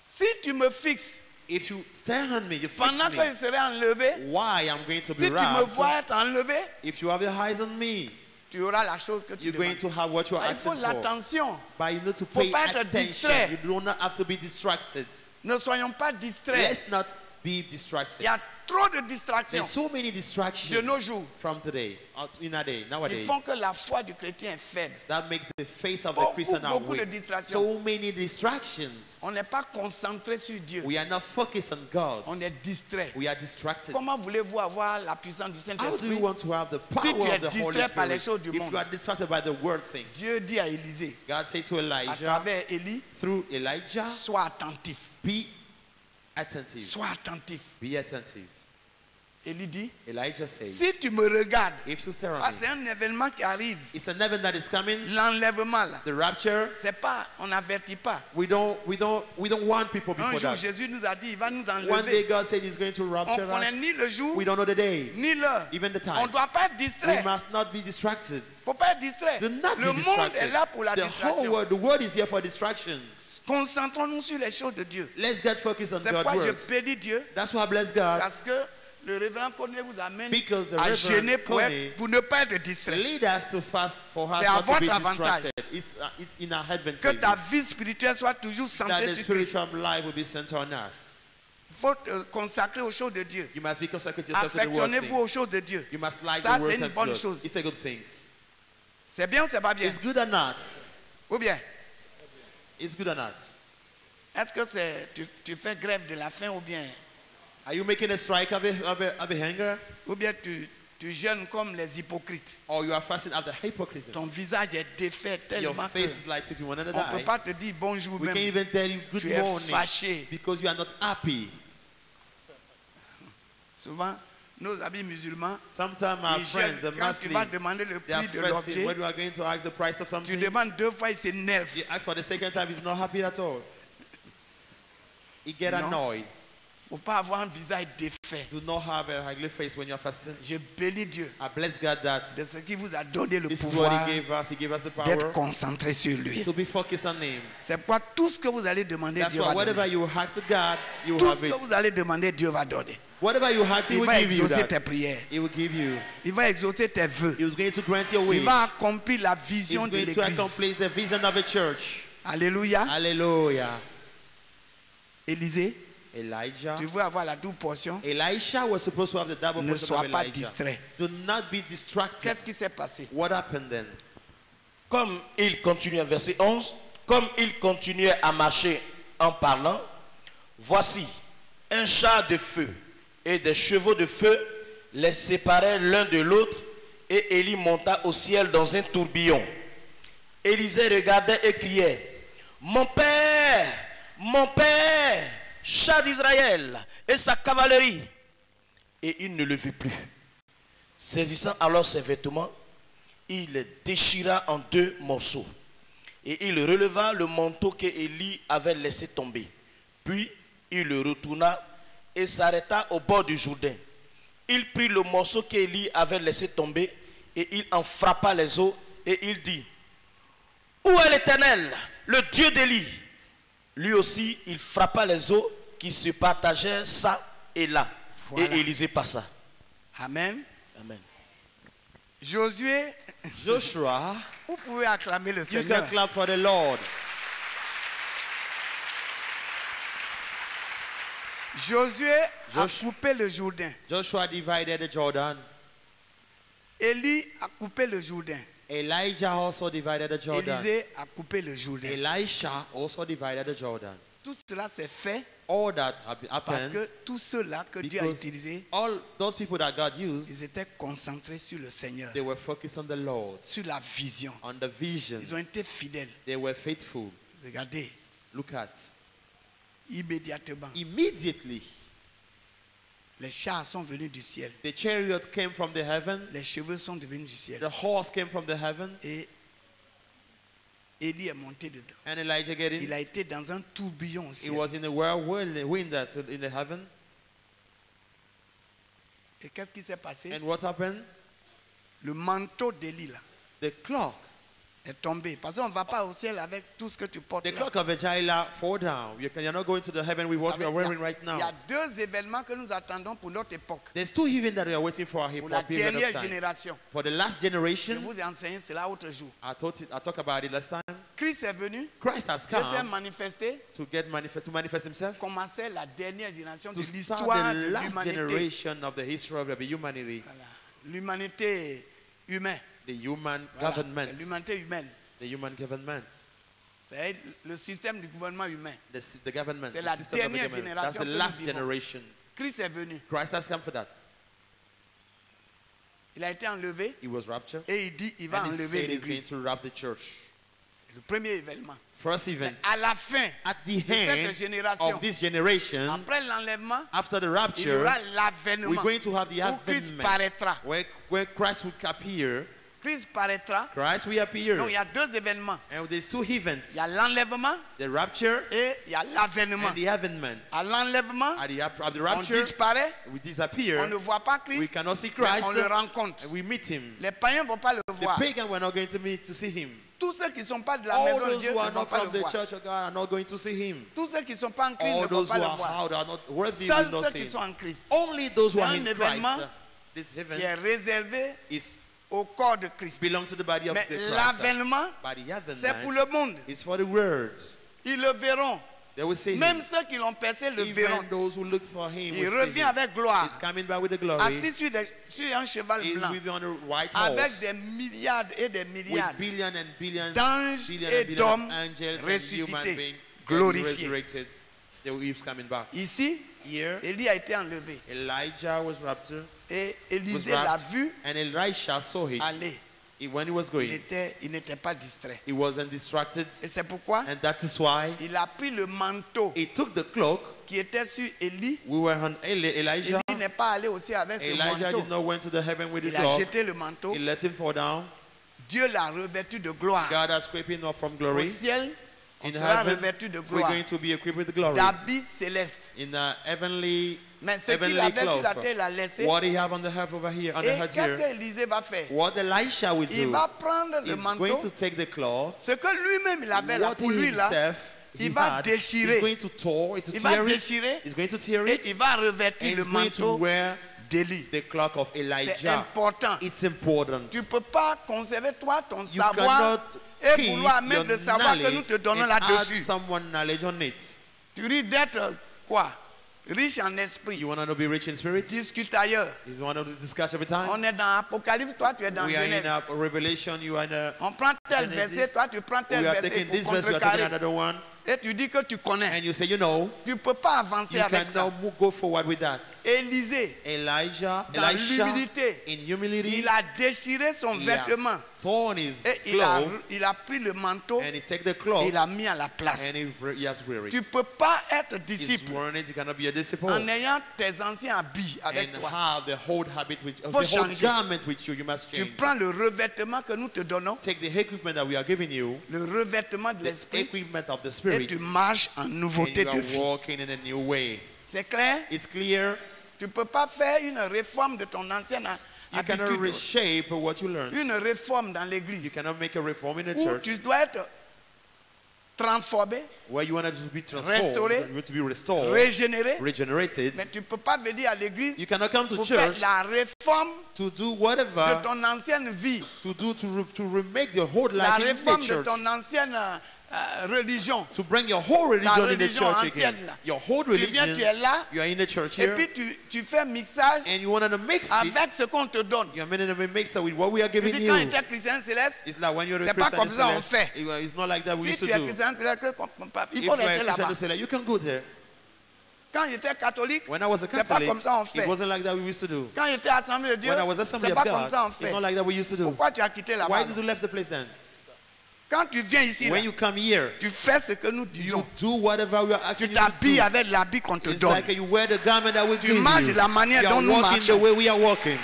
Si tu me fixes If you stare on me, you fix pendant que je me. serai enlevé, Why I'm going to si be tu me wrapped. vois être enlevé, If you have your eyes on me, tu auras la chose que tu you're going demandes. to have what you are Il faut asking for. l'attention. But you need to Faut pay pas être attention. distrait. You do not have to be distracted. Ne soyons pas distraits. Let's not be Il distracted. y a trop de There's distractions so many de distractions nos jours from today, in a day, qui nowadays. font que la foi du chrétien est faible. That makes the face of the Beaucoup, Christian are beaucoup de weak. distractions. So many distractions. On n'est pas concentré sur Dieu. We are not focused on God. On est distrait. We are distracted. Comment voulez-vous avoir la puissance du How do Saint-Esprit? you want to have the Si tu power es of the Holy distrait par les Spirit choses du if monde. you are distracted by the word thing? Dieu dit à Élisée, God said to à Elijah, travers Élie, through Elijah, sois attentif. be attentive. Sois attentif. Be attentive. Élie dit, Elijah says, si tu me regardes, if you stare ah, on c'est me, un événement qui arrive. it's an event that is coming, L'enlèvement là, the rapture. c'est pas, on n'avertit pas. We don't want people Un before jour, that. Jésus nous a dit, il va nous One day enlever. God said He's going to On rapture ne connaît us. ni le jour, We don't know the day, ni l'heure. even the On ne time. doit pas être We distrait. must not be distracted. Faut pas être distrait. Do not Le be monde est distracted. là pour la The whole distraction. world, the world is here for distraction. Concentrons-nous sur les choses de Dieu. Let's get focused on C'est God's pourquoi je words. bénis Dieu. That's why I bless God. Parce que le révérend Corné vous amène Because the à Reverend jeûner Corné pour ne pas être distrait. Lead us to fast for us C'est à not to be votre avantage. distracted. it's in our heaven. Que ta vie spirituelle soit toujours That centrée the sur Christ. spiritual life will be centered on us. Il faut te consacrer aux choses de Dieu. You must be consecrated yourself to the word Affectionnez-vous aux things. choses de Dieu. You must like Ça, the word c'est une bonne things. chose. It's a good thing. C'est bien ou c'est pas bien? It's good or not? Ou bien, It's good or not? est-ce que tu fais grève de la faim ou bien Are you making a strike of a hunger? tu jeûnes comme les hypocrites? Or you are fasting out the hypocrisy? Ton visage est défait Your tellement que face is like if you wanted to on ne peut die. pas te dire bonjour We can't même. even tell you good Tu es morning fâché. because you are not happy. Souvent, nos amis musulmans, Sometimes our ils friends, jeûnent. the Quand tu vas Muslims, demander le they are prix de fasting. l'objet, When we are going to ask the price of tu something, demandes 2 fois, il s'énerve. you ask for the second time, he's not happy at all. He get No. annoyed. Il ne faut pas avoir un visage défait. Do not have a ugly face when you're fasting. Je bénis Dieu I bless God that de ce qui vous a donné le this is what pouvoir He gave us. He gave us the d'être power concentré sur lui. to be focused on Him. C'est pourquoi tout ce que vous allez demander, That's Dieu why va whatever donner. you ask God, you Tout have ce it. que vous allez demander, Dieu va donner. Whatever you ask, He Il will va give you exaucer tes that. prières. He will give you. Il va exaucer tes vœux. He is going to grant your Il wish. va accomplir la He's vision de going to l'église. accomplish the vision of a church. Alléluia. Hallelujah. Élisée, Elijah. tu veux avoir la double portion? Elisha was supposed to have the double Ne portion sois of pas Elijah. distrait. Do not be distracted. Qu'est-ce qui s'est passé? What happened then? Comme il continuait, verset 11, comme il continuait à marcher en parlant, voici, un char de feu et des chevaux de feu les séparaient l'un de l'autre, et Élie monta au ciel dans un tourbillon. Élisée regardait et criait, mon père, char d'Israël et sa cavalerie. Et il ne le vit plus. Saisissant alors ses vêtements, il les déchira en 2 morceaux. Et il releva le manteau qu'Élie avait laissé tomber. Puis il le retourna et s'arrêta au bord du Jourdain. Il prit le morceau qu'Élie avait laissé tomber et il en frappa les eaux et il dit, où est l'Éternel, le Dieu d'Élie? Lui aussi, il frappa les eaux qui se partageaient ça et là. Voilà. Et Élisée passa. Amen. Amen. Josué, Joshua, vous pouvez acclamer le you Seigneur. can clap for the Lord. Josué a Josh- coupé le Jourdain. Joshua divided the Jordan. Élie a coupé le Jourdain. Elijah also divided the Jordan. Élisée a coupé le Jourdain. Elisha also divided the Jordan. Tout cela s'est fait All that parce happened que tous ceux-là que Dieu a because utilisés, all those people that God used, ils étaient concentrés sur le Seigneur, they were focused on the Lord, sur la vision. on the vision. Ils ont été fidèles. They were faithful. Regardez, Look at. immédiatement, Immediately, les chars sont venus du ciel. the chariot came from the heaven, Les cheveux sont devenus du ciel. the horse came from the heaven, Et Élie est monté dedans. and Elijah get Il in. a été dans un tourbillon au He ciel. was in a whirlwind that in the heaven. Et qu'est-ce qui s'est passé? And what happened? Le manteau d'Élie là The clock. est tombé. Parce qu'on ne va pas au ciel avec tout ce que tu portes The là. clock of Elijah fall down. You're not going to the heaven with Vous what we savez, are wearing right il y a now. 2 événements que nous attendons pour notre époque. There's 2 events that we are waiting for Pour la period of dernière time. génération. For the last Je generation, vous ai enseigné cela l'autre jour. I talked about it last time. Christ est venu, Christ has Dieu s'est come manifesté, to manifest himself, commençait la dernière génération de to start l'histoire the de last l'humanité. generation of the history of the humanity, Voilà. L'humanité humaine. the human Voilà. government, C'est l'humanité humaine. the human government, C'est le système du gouvernement humain. the government, C'est the la system of the dernière government. That's génération the que nous last vivons. generation. Christ est venu. Christ has come for that. Il a été enlevé He was raptured, et il dit il va and he enlever said he's going l'église. to wrap the church. C'est le premier événement. First Mais event. à la fin At the de cette end génération, of this generation, après l'enlèvement, after the il y rapture, aura l'avènement we're going to have the où Christ advent paraîtra. where Christ will appear. Christ paraîtra. Christ will appear. Donc il y a 2 événements. And there's 2 events. Il y a l'enlèvement The rapture et il y a l'avènement. and the avènement. À l'enlèvement, At the on rapture, disparaît, we disappear. on ne voit pas We Christ, cannot see mais Christ. on le rencontre. And we meet him. Les païens ne vont pas le The voir. pagan we're not going to meet to see him. Tous ceux qui ne sont pas de la All maison de those Dieu who ne are vont not pas from le the voir. church of God are not going to see him. Tous ceux qui ne sont pas en Christ All ne vont those pas who le are voir. out are not worthy Seuls will ceux not see qui him. sont en Christ. Only those who are C'est in un événement Christ. This qui est event réservé is au corps de Christ. belong to the body of Mais the Christ. l'avènement, But the c'est pour le monde. it's for the words. Ils le verront. They will see Même him. ceux qui l'ont percé le verront. Even those who look for him Il will see revient him. avec gloire. He's coming back with the glory. Assis sur un cheval He blanc. will be on a white Avec horse. des milliards et des milliards With billions and billions, d'anges billions et and billions d'hommes of angels and human ressuscités, beings glorifiés. resurrected. They will keep coming back. Ici, Here, Élie a été enlevé. Elijah was raptured. Et Was Élisée l'a wrapped, vu and Elisha saw it. aller. When he was going, Il n'était pas distrait. he wasn't distracted, Et c'est pourquoi and that is why il a pris le manteau he took the cloak. qui était sur Élie. We were on Elijah. Élie n'est pas allé aussi avec ce Elijah manteau. did not went to the heaven with the Il a cloak. jeté le manteau. He let him fall down. Dieu l'a revêtu de gloire. God has equipped him up from Au glory. ciel, on In sera heaven, revêtu de we're gloire. going to be equipped with glory. D'habits célestes. In the heavenly, Mais ce qu'il heavenly avait sur la cloak. terre, il a laissé. What he have on the earth over here, on the Et earth qu'est-ce here. qu'Élisée va faire? What Elisha will Il do va prendre le is going manteau. to take the cloth. Ce que lui-même il avait là What pour he lui là, himself he il va had, déchirer. he's going to tear it, to Il va tear it. déchirer He's going to tear et it. il va And revêtir he's le going to manteau wear d'Élie. the cloak of C'est Elijah. important. It's important. Tu ne peux pas conserver toi ton You savoir cannot et keep vouloir your mettre le savoir que nous knowledge te donnons and add là-dessus. someone knowledge on it. Tu risques d'être quoi? Riche en esprit. You want to be rich in spirit? Discute ailleurs. You want to discuss every time? On est dans Apocalypse, toi tu es dans We are in Genèse. a Revelation, you are in a... On prend tel Genesis. verset, toi tu prends tel We are verset taking pour this verse, we are taking contrecarrer. another one. Et tu dis que tu connais. And you say, you know, Tu ne peux pas avancer you avec ça. cannot go forward with that. Élisée, Elisha, dans l'humilité, in humility, il a déchiré son he vêtement. has torn his Et cloak, il a pris le manteau and he take the et cloak, il l'a mis à la place. and he has wear Tu ne it. peux pas être He's disciple worn it, you cannot be a disciple. en ayant tes anciens habits avec And toi. have the whole habit, with, the Faut whole changer. garment with you, you must Tu change. prends le revêtement que nous te donnons, Take the equipment that we are giving you, le revêtement de the l'esprit, equipment of the et spirit, tu marches en and nouveauté you de are vie. walking in a new way. C'est clair? It's clear. Tu ne peux pas faire une réforme de ton ancienne You cannot habitude, reshape what you learned. une réforme dans You l'église, cannot make a reform in the où church tu dois être transformé, where you want to be transformed, Restauré, you want to be restored, régénéré, regenerated. mais tu ne peux pas venir à l'église You cannot come to pour faire church la réforme to do de whatever ton ancienne vie, to remake your whole la life in the réforme de church, ton ancienne religion. to bring your whole religion in the religion church again. ancienne, là. Your whole Tu viens, religion, tu es là, you are in the church et here, puis tu fais mixage and you want to mix it. avec ce qu'on te donne. You are making a mixer with what we are Tu giving dis quand you. tu es chrétien céleste, It's like when you're a c'est pas Christian comme ça on Celeste, fait. it's not like that we Si used to tu es do. chrétien céleste, il If faut you are a rester là-bas. Christian Celeste, you can go there. Quand j'étais catholique, When I was a c'est pas Catholic, comme ça on fait. it wasn't like that we used to do. Quand j'étais Assemblée de Dieu, When I was Assembly c'est of pas comme God, ça on it's fait. not like that we used to do. Pourquoi tu as quitté là-bas? Why did you left the place then? Quand tu viens ici, là, When you come here, tu fais ce que nous you disons. do whatever we are Tu asking you to t'habilles do. avec l'habit qu'on te It's donne. like you wear the garment that we Tu give marches you. de la manière You dont are nous walking the marchons. way we are walking.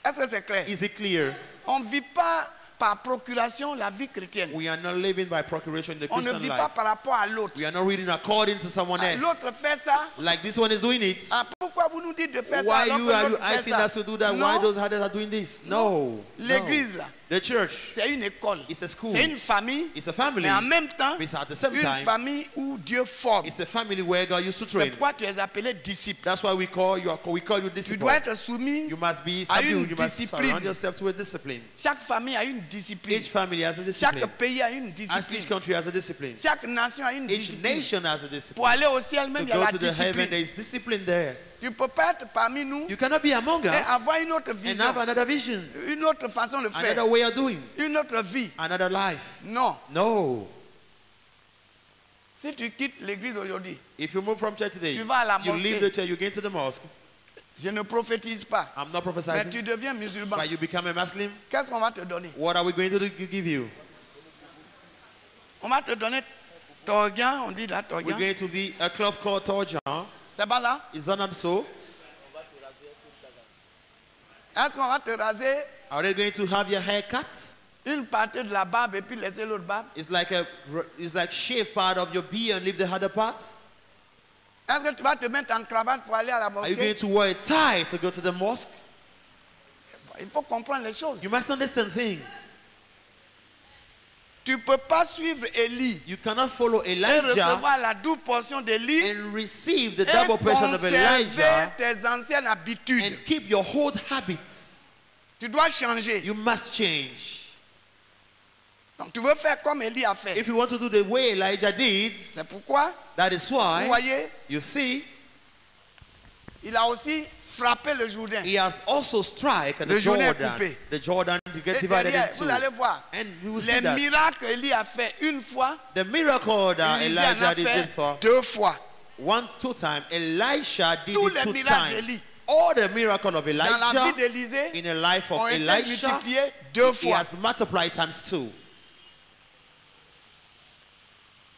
Est-ce que c'est clair? Is it clear? On ne vit pas par procuration la vie chrétienne. We are not living by procuration in the On ne Christian vit pas life. par rapport à l'autre. We are not reading according to someone else. L'autre fait ça. Like this one is doing it. Ah, pourquoi vous nous dites de faire ça Why alors you que are you l'autre fait asking ça? us to do that? Non, Why those others are doing this? No. l'église là, The church, c'est une école. it's a school. C'est une famille. It's a family. Mais en même temps, But at the same une time, famille où Dieu forme. it's a family where God used to C'est train. pourquoi tu es appelé disciple. That's why we call you Tu disciple. dois être soumis You must be à subdued. une You must discipline. surround yourself to a discipline. Chaque famille a une discipline. Each family has a Chaque discipline. pays a une As discipline. each country has a discipline. Chaque nation a une Each discipline. nation has a discipline. Pour aller au ciel To même, il y a go la to the heaven, there discipline. is discipline there. Tu ne peux pas être parmi nous You cannot be among et us avoir une autre and vision, have another vision, une autre façon de faire, another way of doing, une autre vie. another life. Non. No. Si tu quittes l'église aujourd'hui, If you move from church today, Tu vas à la you mosquée. leave the church, you go into the mosque. je ne prophétise pas, I'm not mais prophesying, tu deviens musulman. but you become a Muslim. Qu'est-ce qu'on va te donner? What are we going to give you? On va te donner Torgan, on dit là We're Torgan. going to be a club called Torjan. C'est pas ça? Is that not so? Est-ce qu'on va te raser Are they going to have your hair cut? une partie de la barbe et puis laisser l'autre barbe? It's like shave part of your beard and leave the other part. Est-ce que tu vas te mettre en cravate pour aller à la Are you going mosquée? to wear a tie to go to the mosque? Il faut comprendre les choses. You must understand things. Tu ne peux pas suivre Élie You cannot follow et Elijah recevoir la double portion d'Élie and receive the et double portion of conserver Elijah tes anciennes habitudes. and keep your old habits. Tu dois changer. You must change. Donc tu veux faire comme Élie a fait. If you want to do the way Elijah did, C'est pourquoi, that is vous why, voyez, you see, il a aussi frappé le Jourdain. he has also struck the Le Jourdain Jordan. coupé. The Jordan to get Et divided derrière, in vous allez two. voir, And you will see les that miracles qu'Élie a fait une fois, the miracle that Élisée en a Elijah did fait for 2 fois. 2 times, Elisha did Tous it les 2 miracles times. d'Élie All the miracles of dans la vie Elijah d'Élisée in the life ont of été Elisha, multipliés 2 he fois. has multiplied times 2.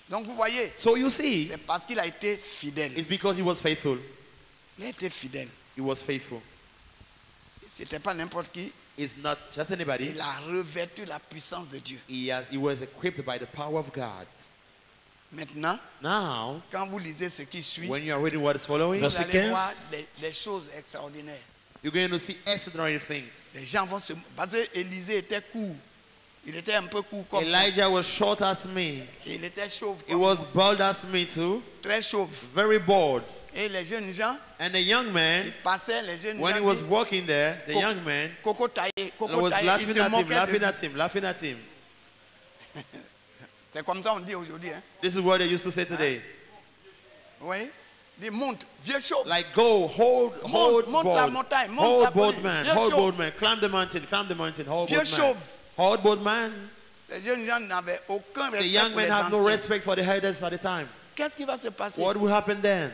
Donc vous voyez, So you see, c'est parce qu'il a été fidèle. it's because he was faithful. Il a été fidèle. He was faithful. C'était pas n'importe qui. It's not just anybody. Il a revêtu la puissance de Dieu. He was equipped by the power of God. Maintenant, Now, quand vous lisez ce qui suit, when you are reading what is following, vous Verset allez 15. voir des choses extraordinaires. you're going to see extraordinary things. Les gens vont se... Parce que Élisée était court. Il était un peu court comme moi. Elijah was short as me. Et il était chauve He comme was moi. bald as me too. Très chauve. Very bored. Et les jeunes gens, And the young ils man, passaient, les jeunes when he gens, was disent, walking there, the young man Coco taillé, was il laughing se at him, moquait de laughing lui. at him, laughing at him. C'est comme ça on dit aujourd'hui. Hein? This is what they used to say today. Oui. Dis monte, vieux chauve. Like, go, hold monte la bold. montagne, monte Hold la bold colline. man, Vieux hold chauve. bold man. Climb the mountain, hold Vieux bold man. chauve. Hold bold man. Les jeunes gens n'avaient aucun The respect young pour men les have no anciens. respect for the elders at the time. Qu'est-ce qui va se passer? What will happen then?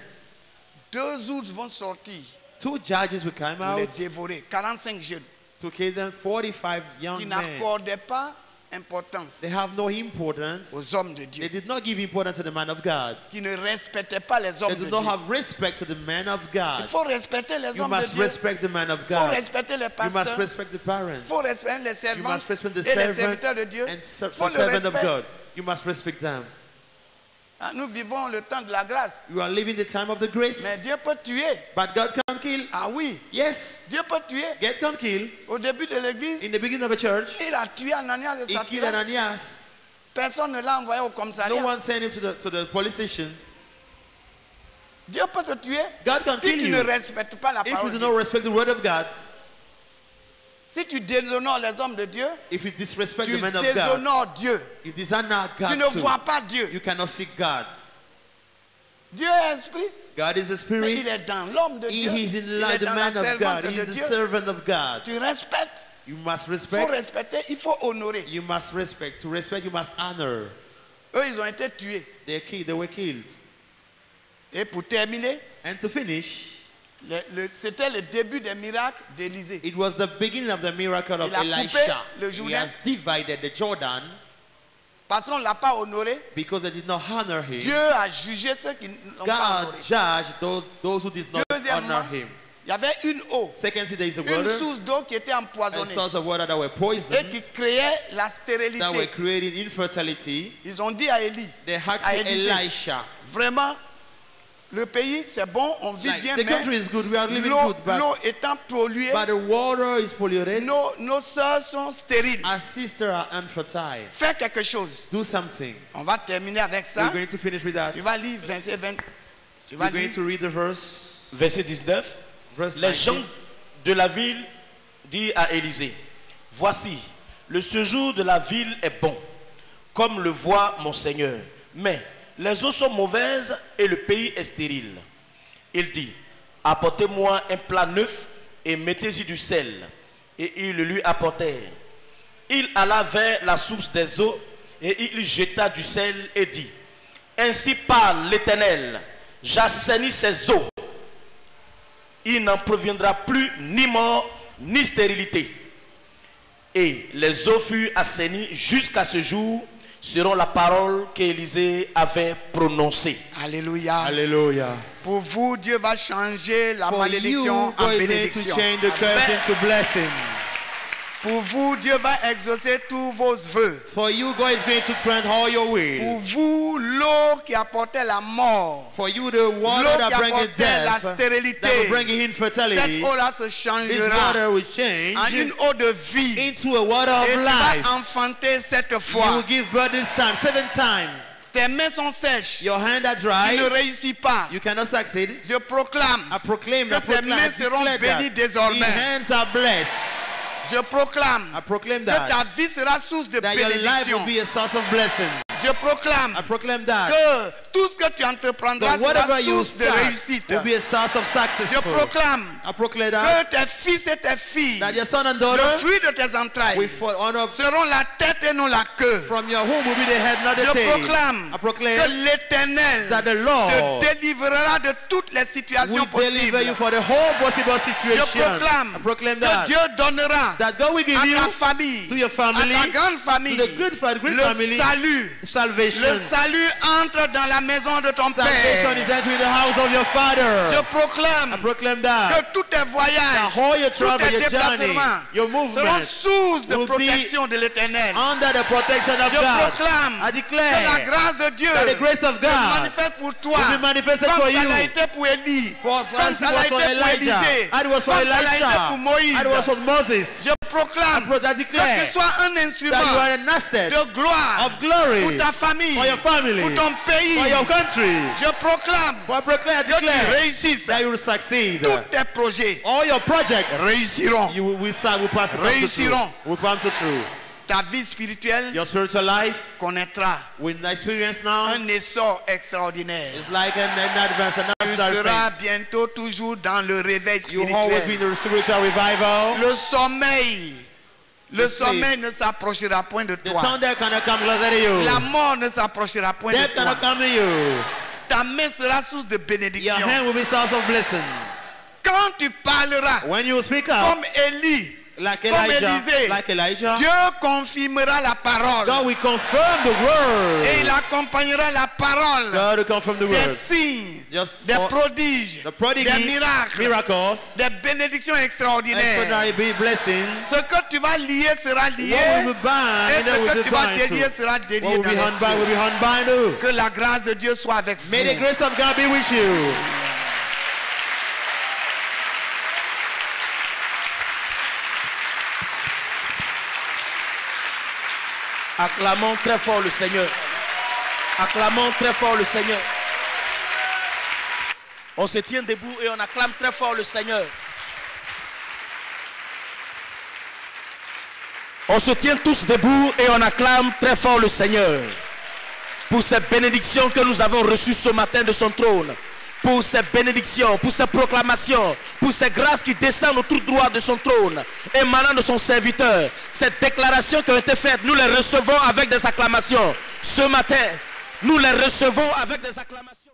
2 ours vont sortir 2 judges will come pour les out dévorer. 45 jeunes to kill them, 45 qui young men. n'accordaient pas importance They have no importance. aux hommes de They Dieu, did not give importance to the man of God. qui ne respectaient pas les They hommes do de not Dieu. have respect to the man of Il God. faut respecter les You hommes de must Dieu. respect the man of Il faut God. respecter les You must pasteurs. respect the Il parents. faut respecter les You servants must respect the et les servant serviteurs de Dieu. and Il faut le servant of respect. God. You must respect them. Ah, nous vivons le temps de la grâce. You are living the time of the Mais grace. Dieu peut tuer. But God can kill. Ah oui, Yes, Dieu peut tuer. God can kill. Au début de l'église, In the beginning of a church, il a tué Ananias et he killed Saphira. Ananias. Personne ne l'a envoyé au No commissariat. one sent him to the police station. Dieu peut te tuer God can si kill tu ne you. respectes pas la If you parole do de not Dieu. respect the word of God, Si tu déshonores les hommes de Dieu, if you disrespect tu the man of God, déshonores Dieu. you dishonor Tu God ne too. vois pas Dieu. You cannot seek God. Dieu est esprit, God is a mais spirit. il est dans l'homme de Dieu. He is in Il est the dans la man of servante God. de He is the Dieu. servant of God. Tu respectes. You must Il faut respect. respecter, il faut honorer. You must respect. To respect, you must honor. Eux, ils ont été tués. They were killed. Et pour terminer, And to finish, c'était le début des miracles d'Élisée. it was the beginning of the miracle of Il a coupé Elisha. le He Jourdain. has divided the Jordan Parce qu'on ne l'a pas honoré, because they did not honor him. Dieu a jugé ceux qui n'ont pas God honoré. judged those who did not Deuxièmement, honor him. il y avait une eau, Secondly, there is a une water, source d'eau qui était a empoisonnée source of water that were et poisoned, qui créait la that were stérilité. creating infertility. Ils ont dit à Élie, They had à to Élisée, Elisha, vraiment, le pays c'est bon, on vit like, bien, the country mais is good, we are living l'eau good, but, l'eau étant polluée, but the water is polluted. nos sœurs sont stériles. Our sisters are infertile. Fais quelque chose. Do something. On va terminer avec ça. We're going to finish with that. Tu vas lire 20. Tu vas We're going lire. to read the verse. Verset 19. Verse Les 19. gens de la ville dirent à Élisée, voici, le séjour de la ville est bon, comme le voit mon Seigneur. Mais les eaux sont mauvaises et le pays est stérile. Il dit, apportez-moi un plat neuf et mettez-y du sel. Et ils le lui apportèrent. Il alla vers la source des eaux et il jeta du sel et dit, ainsi parle l'Éternel, j'assainis ces eaux. Il n'en proviendra plus ni mort ni stérilité. Et les eaux furent assainies jusqu'à ce jour, selon la parole qu'Élisée avait prononcée. Alléluia. Hallelujah. Pour vous, Dieu va changer la For malédiction you, en God is going to bénédiction. change the curse into blessing. Pour vous, Dieu va exaucer tous vos vœux. For you, God is going to grant all your Pour will. vous, l'eau qui apportait la mort, For you, the water l'eau that qui brings apportait la death, that stérilité, will bring cette infertility, eau-là se this changera water will en change une eau de vie. into a water Et of tu life. vas enfanter cette You fois. will give birth this time, 7 times. Tes mains sont sèches. Your hand are Tu dry. ne réussis pas. You cannot succeed. Je proclame I proclaim, que I ces mains proclaim, seront declare bénies that désormais. His hands are blessed. Je proclame I proclaim que that. ta vie sera source de That your life bénédiction. will be a source of blessing. Je proclame I proclaim that. que tout ce que tu entreprendras That whatever sera you source de start réussite. will be a source of success. Je proclame I proclaim que that. tes fils et tes filles, That your son and le daughter fruit de tes entrailles, will fall honor seront la tête et non la queue. from your womb will be the head, not the Je tail. proclame I proclaim que l'Éternel that the Lord te délivrera de toutes les situations will deliver you possibles. for the whole possible Je situation. proclame I proclaim que that. Dieu donnera That God will give à you ta famille, to your family, à ta grande famille, to the good great le family, salut. salvation. Le salut entre dans la maison de ton Salvation Père. is entering the house of your Father. Je proclame I proclaim that. que tous tes voyages, That all your tous travel, tes your journey, déplacements your seront movement source de will be protection de l'Éternel. under the protection of Je God. proclame I que la declare grâce de Dieu that the grace of se God manifeste pour toi, will be manifested comme for ça you. l'a été pour Élie, For comme as ça it l'a was été for pour Elijah, Élisée, as it was for comme ça l'a été Elisha, pour Moïse. as it was for Moses. Je proclame I que declare tu sois un that you instrument are an asset de gloire of glory pour ta famille, for your family, pour ton pays. for your country. Je proclame For I proclaim, I que tu declare réussisses. that you will succeed. Tous tes projets All your projects réussiront. you will pass to Réussiront. true. Will come to true. Ta vie spirituelle Your spiritual life connaîtra will experience now un essor extraordinaire. is like an advance, an Tu natural seras phase. bientôt toujours dans le réveil You will always be in spirituel. the spiritual revival. Le sommeil The sleep. sommeil ne s'approchera point de The toi. thunder cannot come closer to you. La mort ne s'approchera point de Death toi. cannot come to you. Ta main sera source de Your bénédiction. hand will be source of blessing. Quand tu parleras When you speak up, comme Élie, like comme Élisée, Elijah, Dieu confirmera la parole God will confirm the word. et il accompagnera la parole God will confirm the des word. signes, Just des for prodiges, the prodigy, des miracles, miracles, des bénédictions extraordinaires. extraordinary blessings. Ce que tu vas lier sera lié What will be bound, et and then ce will que be tu vas bound délier to. sera What délié will dans be les unbound will cieux. be unbound to. Que la grâce de Dieu soit avec vous. May the grace of God be with you. Acclamons très fort le Seigneur. Acclamons très fort le Seigneur. On se tient debout et on acclame très fort le Seigneur. On se tient tous debout et on acclame très fort le Seigneur. Pour ces bénédictions que nous avons reçues ce matin de son trône. Pour ces bénédictions, pour ces proclamations, pour ces grâces qui descendent au tout droit de son trône, émanant de son serviteur. Ces déclarations qui ont été faites, nous les recevons avec des acclamations. Ce matin, nous les recevons avec des acclamations.